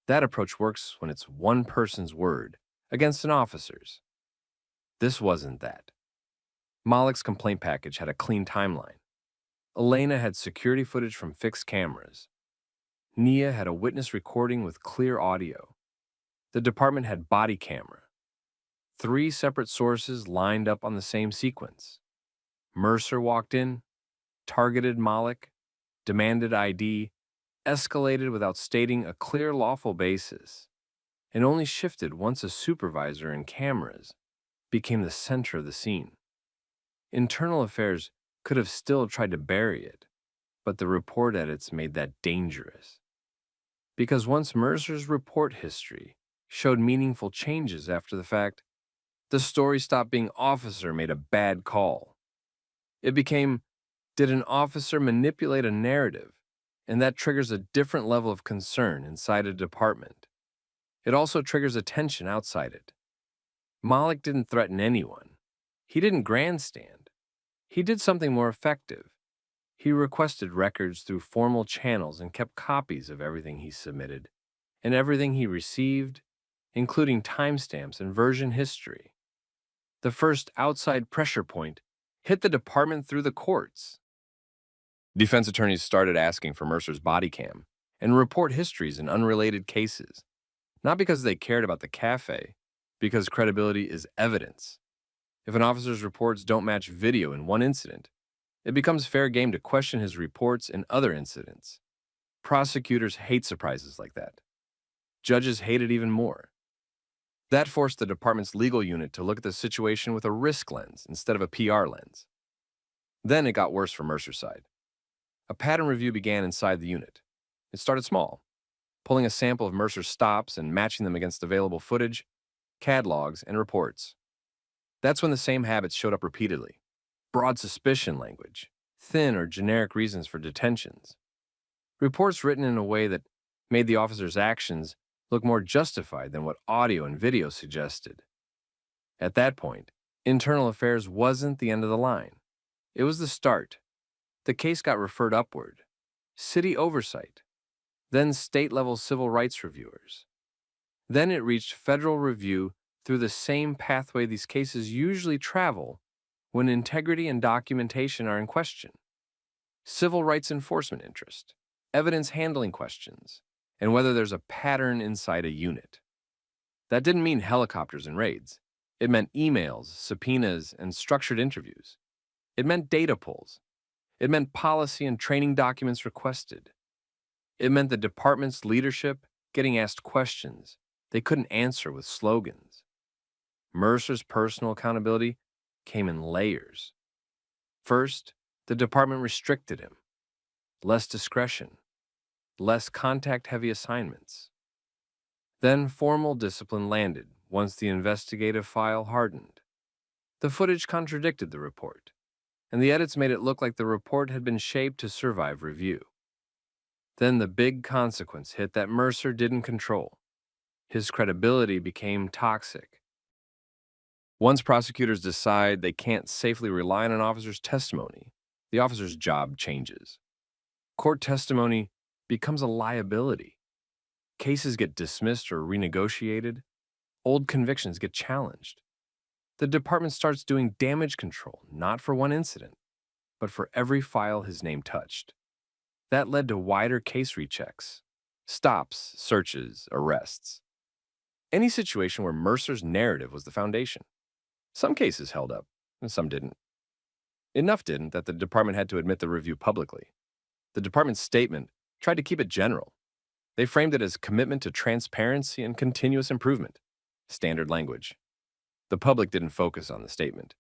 That approach works when it's one person's word against an officer's. This wasn't that. Malik's complaint package had a clean timeline. Elena had security footage from fixed cameras. Nia had a witness recording with clear audio. The department had body camera. 3 separate sources lined up on the same sequence. Mercer walked in, targeted Malik, demanded ID, escalated without stating a clear lawful basis, and only shifted once a supervisor and cameras became the center of the scene. Internal Affairs could have still tried to bury it, but the report edits made that dangerous. Because once Mercer's report history showed meaningful changes after the fact, the story stopped being officer made a bad call. It became, did an officer manipulate a narrative? And that triggers a different level of concern inside a department. It also triggers attention outside it. Malik didn't threaten anyone. He didn't grandstand. He did something more effective. He requested records through formal channels and kept copies of everything he submitted and everything he received, including timestamps and version history. The first outside pressure point hit the department through the courts. Defense attorneys started asking for Mercer's Bodycam and report histories in unrelated cases, not because they cared about the cafe, because credibility is evidence. If an officer's reports don't match video in one incident, it becomes fair game to question his reports in other incidents. Prosecutors hate surprises like that. Judges hate it even more. That forced the department's legal unit to look at the situation with a risk lens instead of a PR lens. Then it got worse for Mercer's side. A pattern review began inside the unit. It started small, pulling a sample of Mercer's stops and matching them against available footage, CAD logs, and reports. That's when the same habits showed up repeatedly. Broad suspicion language, thin or generic reasons for detentions. Reports written in a way that made the officer's actions look more justified than what audio and video suggested. At that point, Internal Affairs wasn't the end of the line. It was the start. The case got referred upward. City oversight. Then state-level civil rights reviewers. Then it reached federal review through the same pathway these cases usually travel when integrity and documentation are in question. Civil rights enforcement interest, evidence handling questions, and whether there's a pattern inside a unit. That didn't mean helicopters and raids. It meant emails, subpoenas, and structured interviews. It meant data pulls. It meant policy and training documents requested. It meant the department's leadership getting asked questions they couldn't answer with slogans. Mercer's personal accountability came in layers. First, the department restricted him. Less discretion. Less contact-heavy assignments. Then formal discipline landed once the investigative file hardened. The footage contradicted the report, and the edits made it look like the report had been shaped to survive review. Then the big consequence hit that Mercer didn't control. His credibility became toxic. Once prosecutors decide they can't safely rely on an officer's testimony, the officer's job changes. Court testimony becomes a liability. Cases get dismissed or renegotiated. Old convictions get challenged. The department starts doing damage control, not for one incident, but for every file his name touched. That led to wider case rechecks, stops, searches, arrests. Any situation where Mercer's narrative was the foundation. Some cases held up, and some didn't. Enough didn't that the department had to admit the review publicly. The department's statement tried to keep it general. They framed it as commitment to transparency and continuous improvement. Standard language. The public didn't focus on the statement.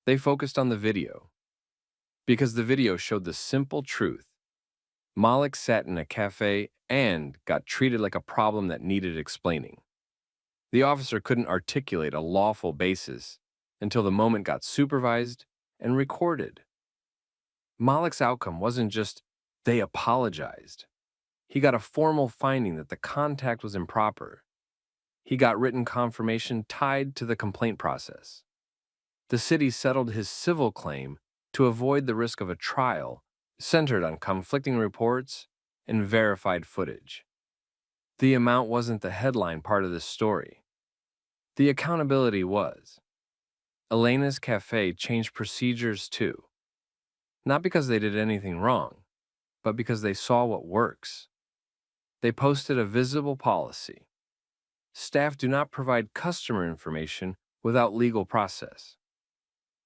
They focused on the video. Because the video showed the simple truth. Malik sat in a cafe and got treated like a problem that needed explaining. The officer couldn't articulate a lawful basis until the moment got supervised and recorded. Malik's outcome wasn't just, they apologized. He got a formal finding that the contact was improper. He got written confirmation tied to the complaint process. The city settled his civil claim to avoid the risk of a trial centered on conflicting reports and verified footage. The amount wasn't the headline part of this story. The accountability was. Elena's Cafe changed procedures too. Not because they did anything wrong, but because they saw what works. They posted a visible policy. Staff do not provide customer information without legal process.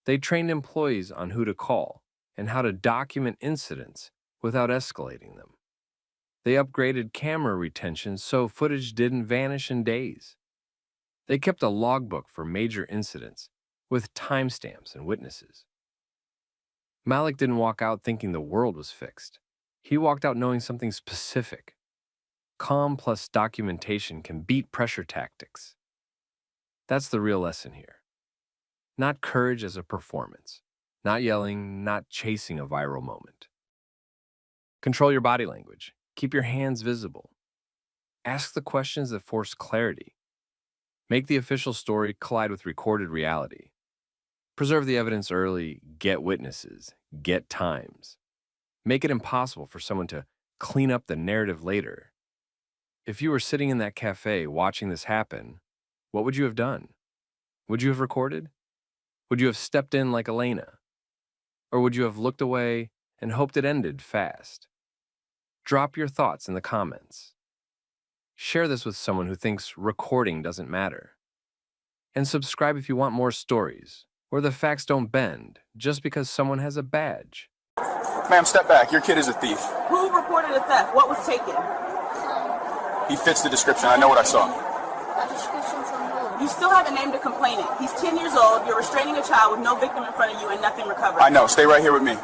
They trained employees on who to call and how to document incidents without escalating them. They upgraded camera retention so footage didn't vanish in days. They kept a logbook for major incidents with timestamps and witnesses. Malik didn't walk out thinking the world was fixed. He walked out knowing something specific. Calm plus documentation can beat pressure tactics. That's the real lesson here. Not courage as a performance. Not yelling, not chasing a viral moment. Control your body language. Keep your hands visible. Ask the questions that force clarity. Make the official story collide with recorded reality. Preserve the evidence early, get witnesses, get times. Make it impossible for someone to clean up the narrative later. If you were sitting in that cafe watching this happen, what would you have done? Would you have recorded? Would you have stepped in like Elena? Or would you have looked away and hoped it ended fast? Drop your thoughts in the comments. Share this with someone who thinks recording doesn't matter. And subscribe if you want more stories where the facts don't bend just because someone has a badge. Ma'am, step back. Your kid is a thief. Who reported a theft? What was taken? He fits the description. I know what I saw. A description from who? You still haven't named a complainant. He's 10 years old, you're restraining a child with no victim in front of you and nothing recovered. I know. Stay right here with me.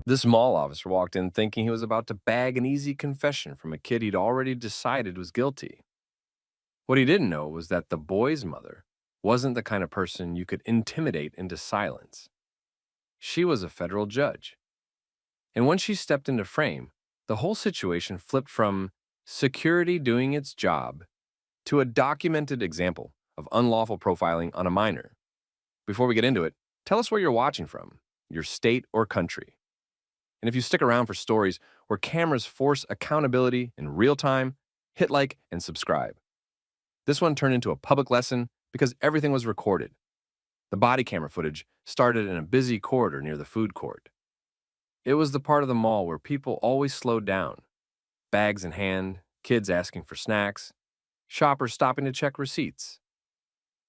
This mall officer walked in thinking he was about to bag an easy confession from a kid he'd already decided was guilty. What he didn't know was that the boy's mother wasn't the kind of person you could intimidate into silence. She was a federal judge. And when she stepped into frame, the whole situation flipped from security doing its job to a documented example of unlawful profiling on a minor. Before we get into it, tell us where you're watching from, your state or country. And if you stick around for stories where cameras force accountability in real time, hit like and subscribe. This one turned into a public lesson because everything was recorded. The body camera footage started in a busy corridor near the food court. It was the part of the mall where people always slowed down. Bags in hand, kids asking for snacks, shoppers stopping to check receipts.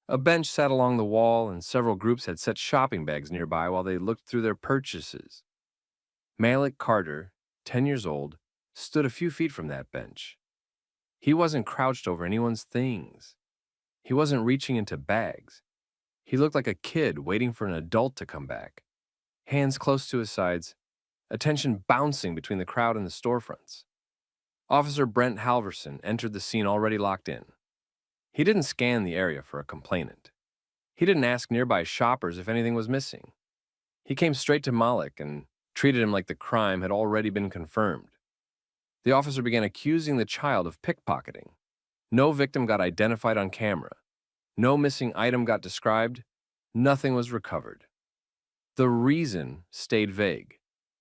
A bench sat along the wall and several groups had set shopping bags nearby while they looked through their purchases. Malik Carter, 10 years old, stood a few feet from that bench. He wasn't crouched over anyone's things. He wasn't reaching into bags. He looked like a kid waiting for an adult to come back. Hands close to his sides, attention bouncing between the crowd and the storefronts. Officer Brent Halverson entered the scene already locked in. He didn't scan the area for a complainant. He didn't ask nearby shoppers if anything was missing. He came straight to Malik and treated him like the crime had already been confirmed. The officer began accusing the child of pickpocketing. No victim got identified on camera. No missing item got described. Nothing was recovered. The reason stayed vague,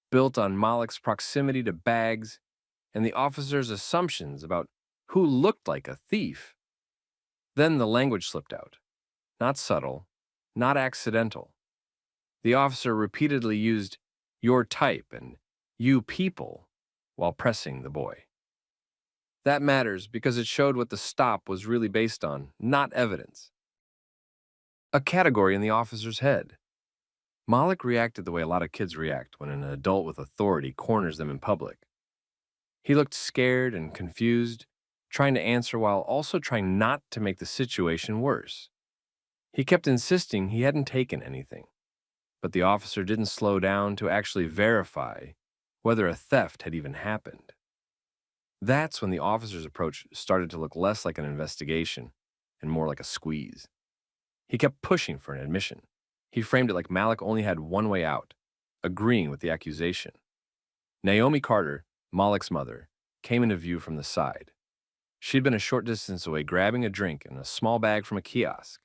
built on Malik's proximity to bags and the officer's assumptions about who looked like a thief. Then the language slipped out. Not subtle, not accidental. The officer repeatedly used your type and you people while pressing the boy. That matters because it showed what the stop was really based on, not evidence. A category in the officer's head. Malik reacted the way a lot of kids react when an adult with authority corners them in public. He looked scared and confused, trying to answer while also trying not to make the situation worse. He kept insisting he hadn't taken anything, but the officer didn't slow down to actually verify whether a theft had even happened. That's when the officer's approach started to look less like an investigation and more like a squeeze. He kept pushing for an admission. He framed it like Malik only had one way out, agreeing with the accusation. Naomi Carter, Malik's mother, came into view from the side. She'd been a short distance away grabbing a drink and a small bag from a kiosk.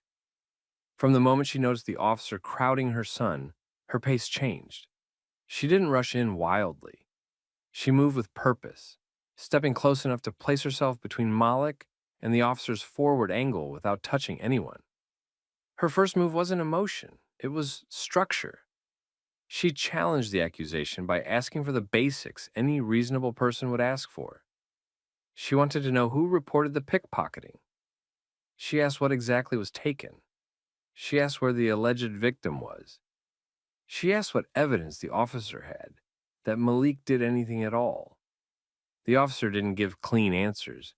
From the moment she noticed the officer crowding her son, her pace changed. She didn't rush in wildly. She moved with purpose, stepping close enough to place herself between Malik and the officer's forward angle without touching anyone. Her first move wasn't emotion, it was structure. She challenged the accusation by asking for the basics any reasonable person would ask for. She wanted to know who reported the pickpocketing. She asked what exactly was taken. She asked where the alleged victim was. She asked what evidence the officer had, that Malik did anything at all. The officer didn't give clean answers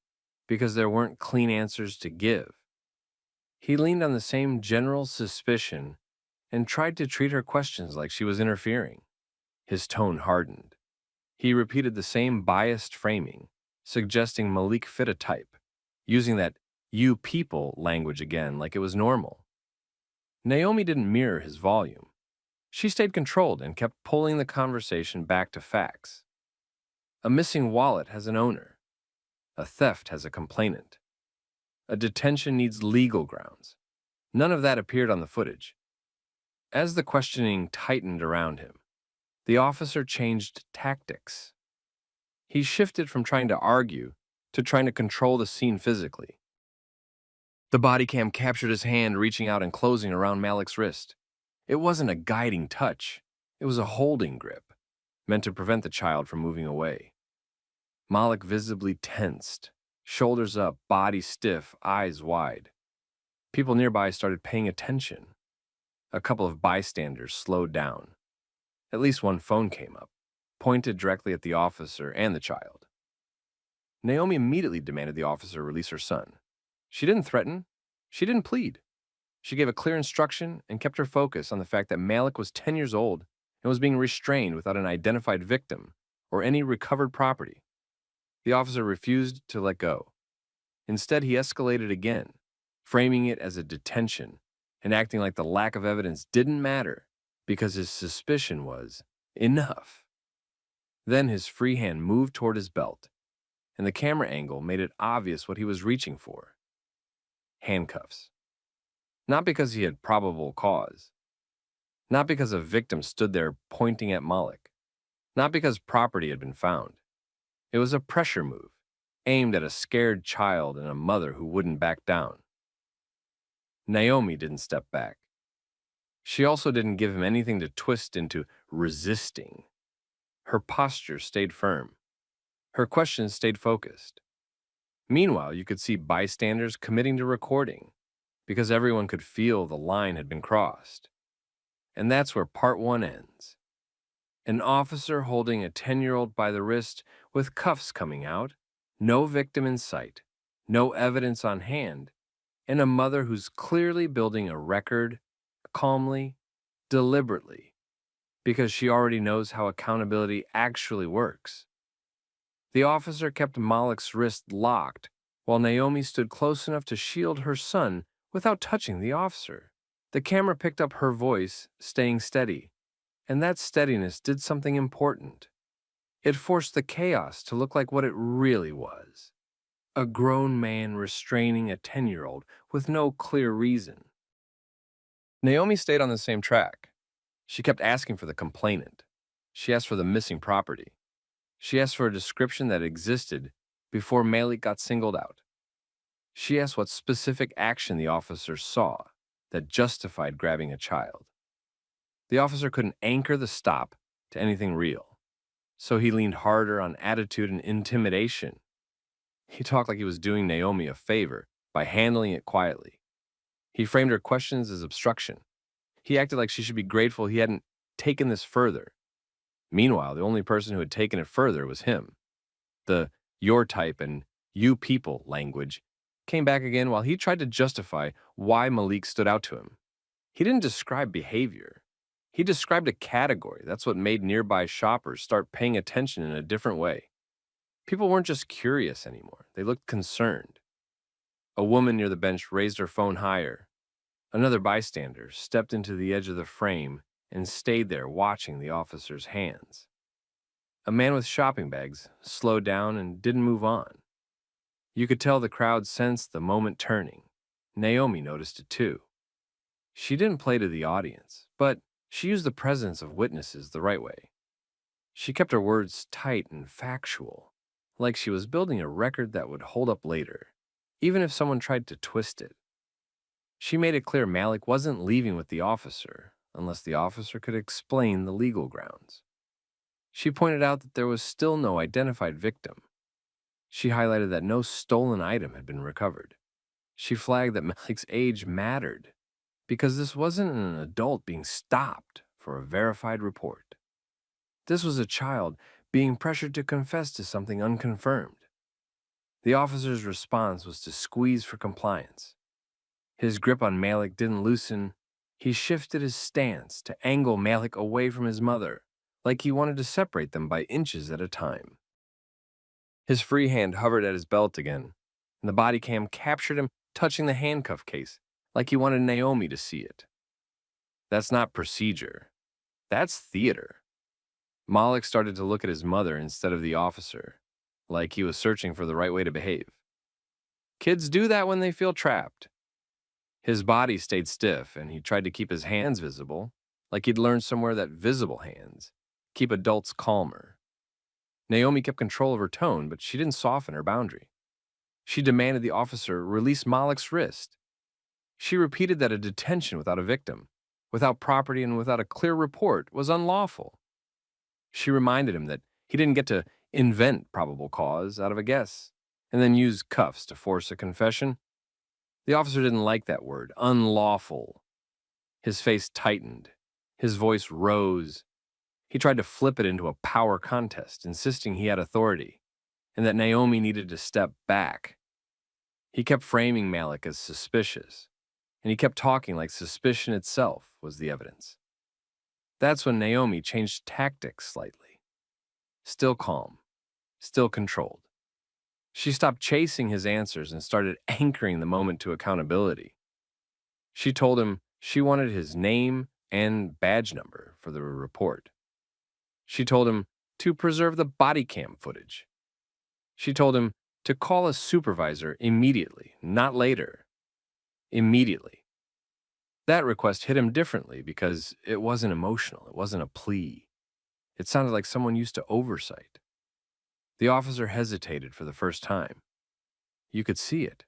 because there weren't clean answers to give. He leaned on the same general suspicion and tried to treat her questions like she was interfering. His tone hardened. He repeated the same biased framing, suggesting Malik fit a type, using that "you people" language again like it was normal. Naomi didn't mirror his volume. She stayed controlled and kept pulling the conversation back to facts. A missing wallet has an owner. A theft has a complainant. A detention needs legal grounds. None of that appeared on the footage. As the questioning tightened around him, the officer changed tactics. He shifted from trying to argue to trying to control the scene physically. The body cam captured his hand reaching out and closing around Malik's wrist. It wasn't a guiding touch. It was a holding grip, meant to prevent the child from moving away. Malik visibly tensed, shoulders up, body stiff, eyes wide. People nearby started paying attention. A couple of bystanders slowed down. At least one phone came up, pointed directly at the officer and the child. Naomi immediately demanded the officer release her son. She didn't threaten. She didn't plead. She gave a clear instruction and kept her focus on the fact that Malik was 10 years old and was being restrained without an identified victim or any recovered property. The officer refused to let go. Instead, he escalated again, framing it as a detention and acting like the lack of evidence didn't matter because his suspicion was enough. Then his free hand moved toward his belt, and the camera angle made it obvious what he was reaching for. Handcuffs. Not because he had probable cause. Not because a victim stood there pointing at Malik. Not because property had been found. It was a pressure move, aimed at a scared child and a mother who wouldn't back down. Naomi didn't step back. She also didn't give him anything to twist into resisting. Her posture stayed firm. Her questions stayed focused. Meanwhile, you could see bystanders committing to recording because everyone could feel the line had been crossed. And that's where part one ends. An officer holding a 10-year-old by the wrist with cuffs coming out, no victim in sight, no evidence on hand, and a mother who's clearly building a record, calmly, deliberately, because she already knows how accountability actually works. The officer kept Malik's wrist locked while Naomi stood close enough to shield her son without touching the officer. The camera picked up her voice, staying steady, and that steadiness did something important. It forced the chaos to look like what it really was. A grown man restraining a 10-year-old with no clear reason. Naomi stayed on the same track. She kept asking for the complainant. She asked for the missing property. She asked for a description that existed before Malik got singled out. She asked what specific action the officer saw that justified grabbing a child. The officer couldn't anchor the stop to anything real, so he leaned harder on attitude and intimidation. He talked like he was doing Naomi a favor by handling it quietly. He framed her questions as obstruction. He acted like she should be grateful he hadn't taken this further. Meanwhile, the only person who had taken it further was him. The "your type" and "you people" language came back again while he tried to justify why Malik stood out to him. He didn't describe behavior. He described a category. That's what made nearby shoppers start paying attention in a different way. People weren't just curious anymore. They looked concerned. A woman near the bench raised her phone higher. Another bystander stepped into the edge of the frame and stayed there watching the officer's hands. A man with shopping bags slowed down and didn't move on. You could tell the crowd sensed the moment turning. Naomi noticed it too. She didn't play to the audience, but she used the presence of witnesses the right way. She kept her words tight and factual, like she was building a record that would hold up later, even if someone tried to twist it. She made it clear Malik wasn't leaving with the officer unless the officer could explain the legal grounds. She pointed out that there was still no identified victim. She highlighted that no stolen item had been recovered. She flagged that Malik's age mattered because this wasn't an adult being stopped for a verified report. This was a child being pressured to confess to something unconfirmed. The officer's response was to squeeze for compliance. His grip on Malik didn't loosen. He shifted his stance to angle Malik away from his mother, like he wanted to separate them by inches at a time. His free hand hovered at his belt again, and the body cam captured him touching the handcuff case, like he wanted Naomi to see it. That's not procedure. That's theater. Malik started to look at his mother instead of the officer, like he was searching for the right way to behave. Kids do that when they feel trapped. His body stayed stiff, and he tried to keep his hands visible, like he'd learned somewhere that visible hands keep adults calmer. Naomi kept control of her tone, but she didn't soften her boundary. She demanded the officer release Malik's wrist. She repeated that a detention without a victim, without property, and without a clear report was unlawful. She reminded him that he didn't get to invent probable cause out of a guess and then use cuffs to force a confession. The officer didn't like that word, unlawful. His face tightened. His voice rose. He tried to flip it into a power contest, insisting he had authority and that Naomi needed to step back. He kept framing Malik as suspicious, and he kept talking like suspicion itself was the evidence. That's when Naomi changed tactics slightly. Still calm, still controlled. She stopped chasing his answers and started anchoring the moment to accountability. She told him she wanted his name and badge number for the report. She told him to preserve the body cam footage. She told him to call a supervisor immediately, not later. Immediately. That request hit him differently because it wasn't emotional. It wasn't a plea. It sounded like someone used to oversight. The officer hesitated for the first time. You could see it.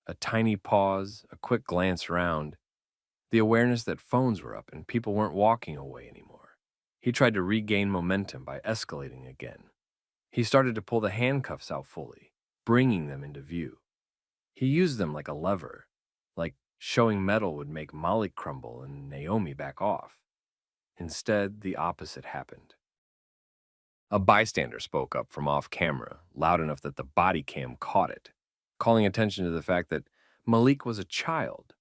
A tiny pause, a quick glance around, the awareness that phones were up and people weren't walking away anymore. He tried to regain momentum by escalating again. He started to pull the handcuffs out fully, bringing them into view. He used them like a lever, like showing metal would make Malik crumble and Naomi back off. Instead, the opposite happened. A bystander spoke up from off camera, loud enough that the body cam caught it, calling attention to the fact that Malik was a child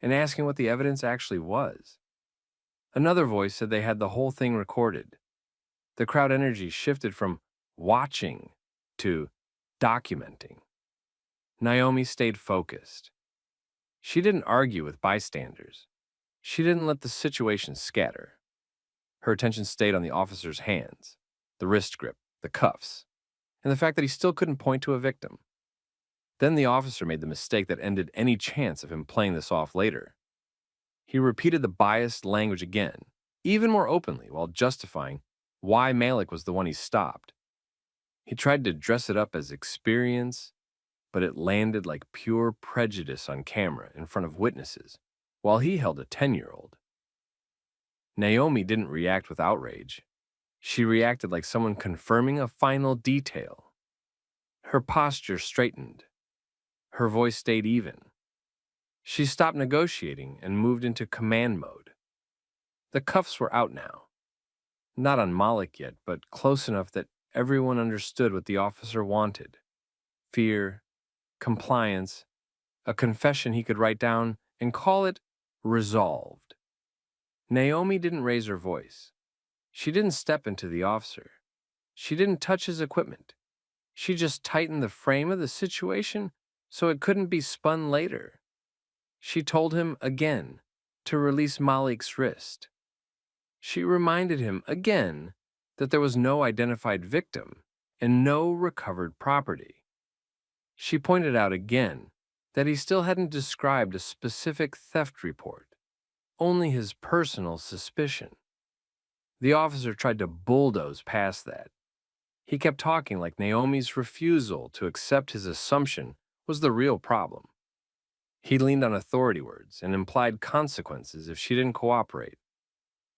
and asking what the evidence actually was. Another voice said they had the whole thing recorded. The crowd energy shifted from watching to documenting. Naomi stayed focused. She didn't argue with bystanders. She didn't let the situation scatter. Her attention stayed on the officer's hands, the wrist grip, the cuffs, and the fact that he still couldn't point to a victim. Then the officer made the mistake that ended any chance of him playing this off later. He repeated the biased language again, even more openly, while justifying why Malik was the one he stopped. He tried to dress it up as experience, but it landed like pure prejudice on camera in front of witnesses, while he held a 10-year-old. Naomi didn't react with outrage. She reacted like someone confirming a final detail. Her posture straightened. Her voice stayed even. She stopped negotiating and moved into command mode. The cuffs were out now. Not on Malik yet, but close enough that everyone understood what the officer wanted. Fear, compliance, a confession he could write down and call it resolved. Naomi didn't raise her voice. She didn't step into the officer. She didn't touch his equipment. She just tightened the frame of the situation so it couldn't be spun later. She told him again to release Malik's wrist. She reminded him again that there was no identified victim and no recovered property. She pointed out again that he still hadn't described a specific theft report, only his personal suspicion. The officer tried to bulldoze past that. He kept talking like Naomi's refusal to accept his assumption was the real problem. He leaned on authority words and implied consequences if she didn't cooperate.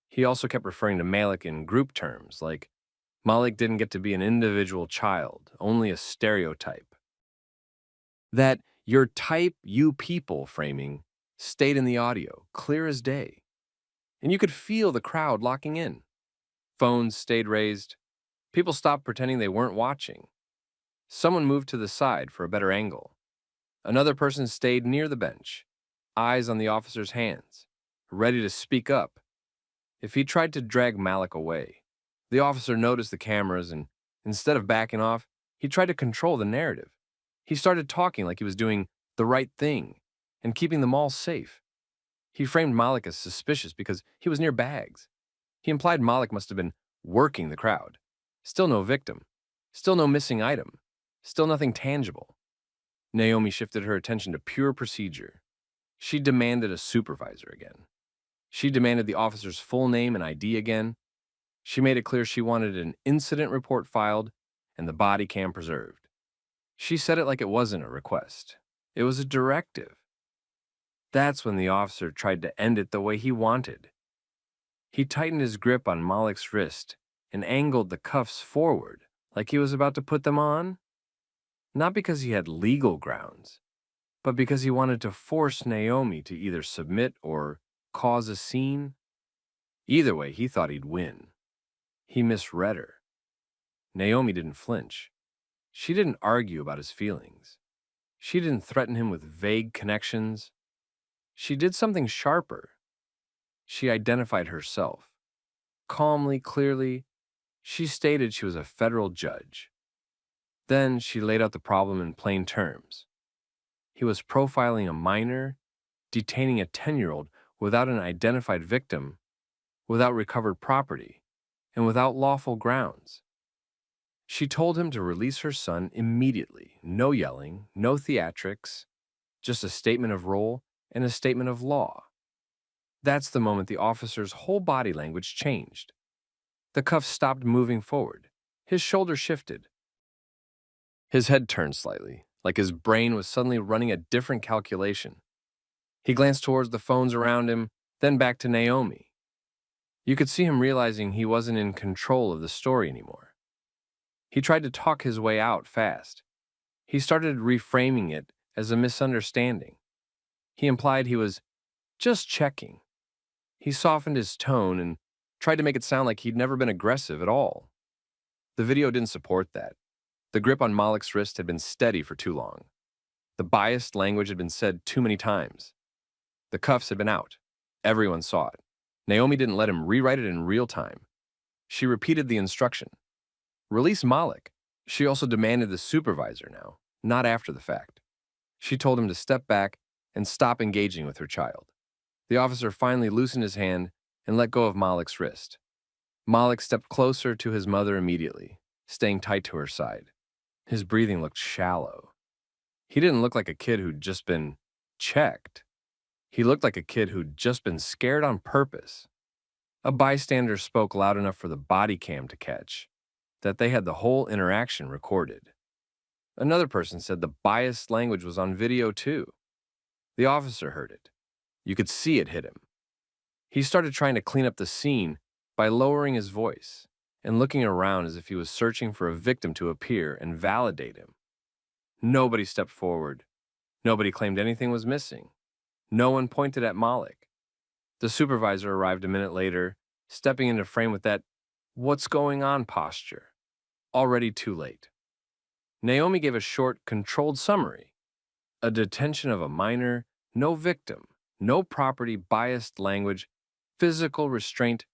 He also kept referring to Malik in group terms, like Malik didn't get to be an individual child, only a stereotype. That your type, you people framing stayed in the audio, clear as day. And you could feel the crowd locking in. Phones stayed raised. People stopped pretending they weren't watching. Someone moved to the side for a better angle. Another person stayed near the bench, eyes on the officer's hands, ready to speak up if he tried to drag Malik away. The officer noticed the cameras and, instead of backing off, he tried to control the narrative. He started talking like he was doing the right thing and keeping them all safe. He framed Malik as suspicious because he was near bags. He implied Malik must have been working the crowd. Still no victim. Still no missing item. Still nothing tangible. Naomi shifted her attention to pure procedure. She demanded a supervisor again. She demanded the officer's full name and ID again. She made it clear she wanted an incident report filed and the body cam preserved. She said it like it wasn't a request. It was a directive. That's when the officer tried to end it the way he wanted. He tightened his grip on Malik's wrist and angled the cuffs forward like he was about to put them on. Not because he had legal grounds, but because he wanted to force Naomi to either submit or cause a scene. Either way, he thought he'd win. He misread her. Naomi didn't flinch. She didn't argue about his feelings. She didn't threaten him with vague connections. She did something sharper. She identified herself. Calmly, clearly, she stated she was a federal judge. Then she laid out the problem in plain terms. He was profiling a minor, detaining a 10-year-old without an identified victim, without recovered property, and without lawful grounds. She told him to release her son immediately. No yelling, no theatrics, just a statement of role and a statement of law. That's the moment the officer's whole body language changed. The cuffs stopped moving forward. His shoulders shifted. His head turned slightly, like his brain was suddenly running a different calculation. He glanced towards the phones around him, then back to Naomi. You could see him realizing he wasn't in control of the story anymore. He tried to talk his way out fast. He started reframing it as a misunderstanding. He implied he was just checking. He softened his tone and tried to make it sound like he'd never been aggressive at all. The video didn't support that. The grip on Malik's wrist had been steady for too long. The biased language had been said too many times. The cuffs had been out. Everyone saw it. Naomi didn't let him rewrite it in real time. She repeated the instruction. Release Malik. She also demanded the supervisor now, not after the fact. She told him to step back and stop engaging with her child. The officer finally loosened his hand and let go of Malik's wrist. Malik stepped closer to his mother immediately, staying tight to her side. His breathing looked shallow. He didn't look like a kid who'd just been checked. He looked like a kid who'd just been scared on purpose. A bystander spoke loud enough for the body cam to catch that they had the whole interaction recorded. Another person said the biased language was on video too. The officer heard it. You could see it hit him. He started trying to clean up the scene by lowering his voice and looking around as if he was searching for a victim to appear and validate him. Nobody stepped forward. Nobody claimed anything was missing. No one pointed at Malik. The supervisor arrived a minute later, stepping into frame with that "what's going on" posture. Already too late. Naomi gave a short, controlled summary. A detention of a minor, no victim, no property, biased language, physical restraint,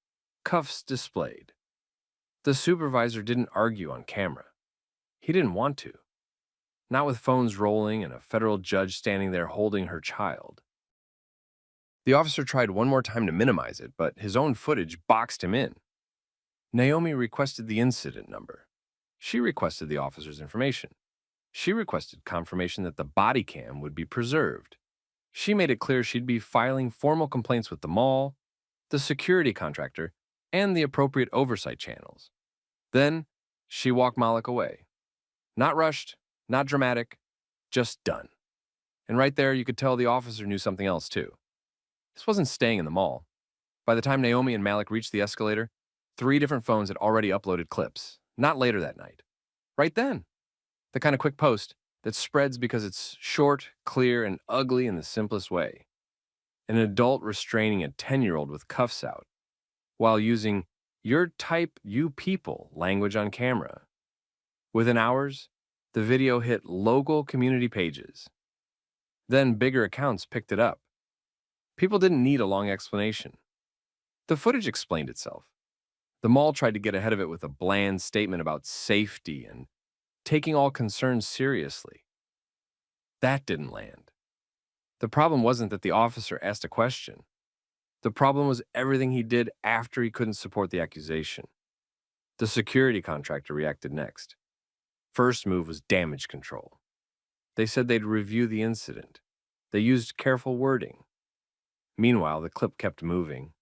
cuffs displayed. The supervisor didn't argue on camera. He didn't want to. Not with phones rolling and a federal judge standing there holding her child. The officer tried one more time to minimize it, but his own footage boxed him in. Naomi requested the incident number. She requested the officer's information. She requested confirmation that the body cam would be preserved. She made it clear she'd be filing formal complaints with the mall, the security contractor, and the appropriate oversight channels. Then, she walked Malik away. Not rushed, not dramatic, just done. And right there, you could tell the officer knew something else too. This wasn't staying in the mall. By the time Naomi and Malik reached the escalator, 3 different phones had already uploaded clips, not later that night. Right then. The kind of quick post that spreads because it's short, clear, and ugly in the simplest way. An adult restraining a 10-year-old with cuffs out, while using "Your type, you people" language on camera. Within hours, the video hit local community pages. Then bigger accounts picked it up. People didn't need a long explanation. The footage explained itself. The mall tried to get ahead of it with a bland statement about safety and taking all concerns seriously. That didn't land. The problem wasn't that the officer asked a question. The problem was everything he did after he couldn't support the accusation. The security contractor reacted next. First move was damage control. They said they'd review the incident. They used careful wording. Meanwhile, the clip kept moving.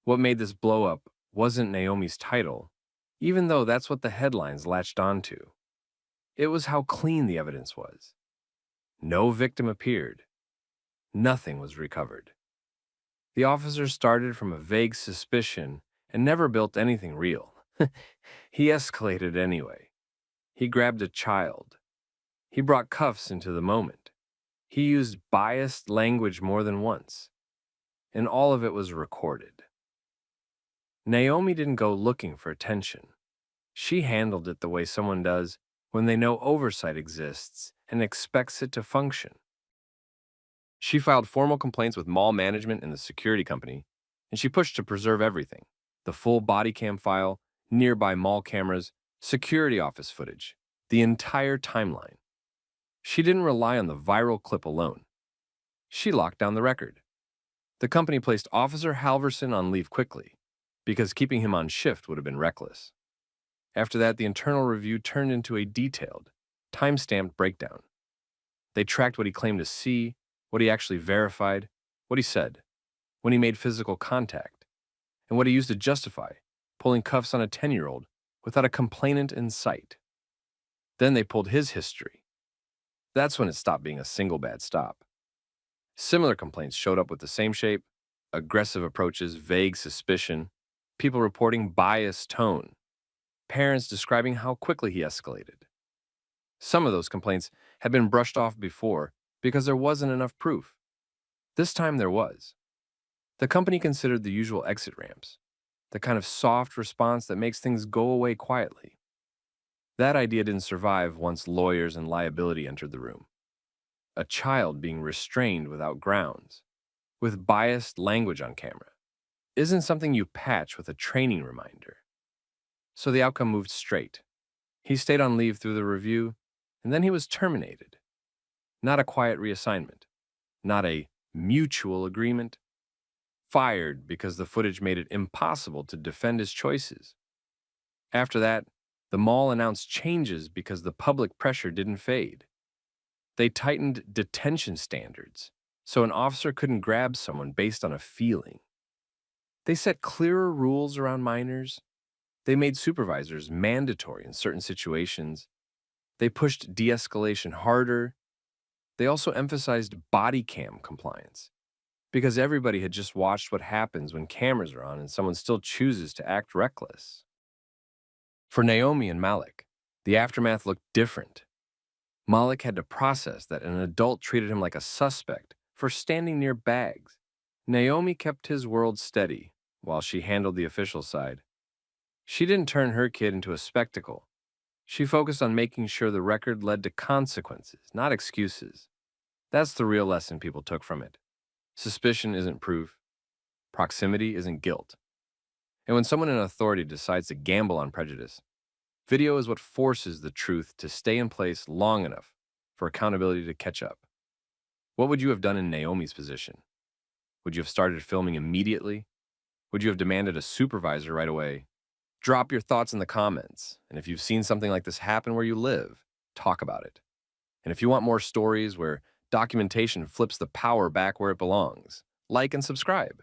What made this blow up wasn't Naomi's title, even though that's what the headlines latched onto. It was how clean the evidence was. No victim appeared. Nothing was recovered. The officer started from a vague suspicion and never built anything real. He escalated anyway. He grabbed a child. He brought cuffs into the moment. He used biased language more than once. And all of it was recorded. Naomi didn't go looking for attention. She handled it the way someone does when they know oversight exists and expects it to function. She filed formal complaints with mall management and the security company, and she pushed to preserve everything: the full Bodycam file, nearby mall cameras, security office footage, the entire timeline. She didn't rely on the viral clip alone. She locked down the record. The company placed Officer Halverson on leave quickly, because keeping him on shift would have been reckless. After that, the internal review turned into a detailed, time-stamped breakdown. They tracked what he claimed to see, what he actually verified, what he said, when he made physical contact, and what he used to justify pulling cuffs on a 10-year-old without a complainant in sight. Then they pulled his history. That's when it stopped being a single bad stop. Similar complaints showed up with the same shape: aggressive approaches, vague suspicion, people reporting biased tone, parents describing how quickly he escalated. Some of those complaints had been brushed off before because there wasn't enough proof. This time there was. The company considered the usual exit ramps, the kind of soft response that makes things go away quietly. That idea didn't survive once lawyers and liability entered the room. A child being restrained without grounds, with biased language on camera, isn't something you patch with a training reminder. So the outcome moved straight. He stayed on leave through the review, and then he was terminated. Not a quiet reassignment, not a mutual agreement. Fired because the footage made it impossible to defend his choices. After that, the mall announced changes because the public pressure didn't fade. They tightened detention standards so an officer couldn't grab someone based on a feeling. They set clearer rules around minors. They made supervisors mandatory in certain situations. They pushed de-escalation harder. They also emphasized body cam compliance, because everybody had just watched what happens when cameras are on and someone still chooses to act reckless. For Naomi and Malik, the aftermath looked different. Malik had to process that an adult treated him like a suspect for standing near bags. Naomi kept his world steady while she handled the official side. She didn't turn her kid into a spectacle. She focused on making sure the record led to consequences, not excuses. That's the real lesson people took from it. Suspicion isn't proof. Proximity isn't guilt. And when someone in authority decides to gamble on prejudice, video is what forces the truth to stay in place long enough for accountability to catch up. What would you have done in Naomi's position? Would you have started filming immediately? Would you have demanded a supervisor right away? Drop your thoughts in the comments. And if you've seen something like this happen where you live, talk about it. And if you want more stories where documentation flips the power back where it belongs, like and subscribe.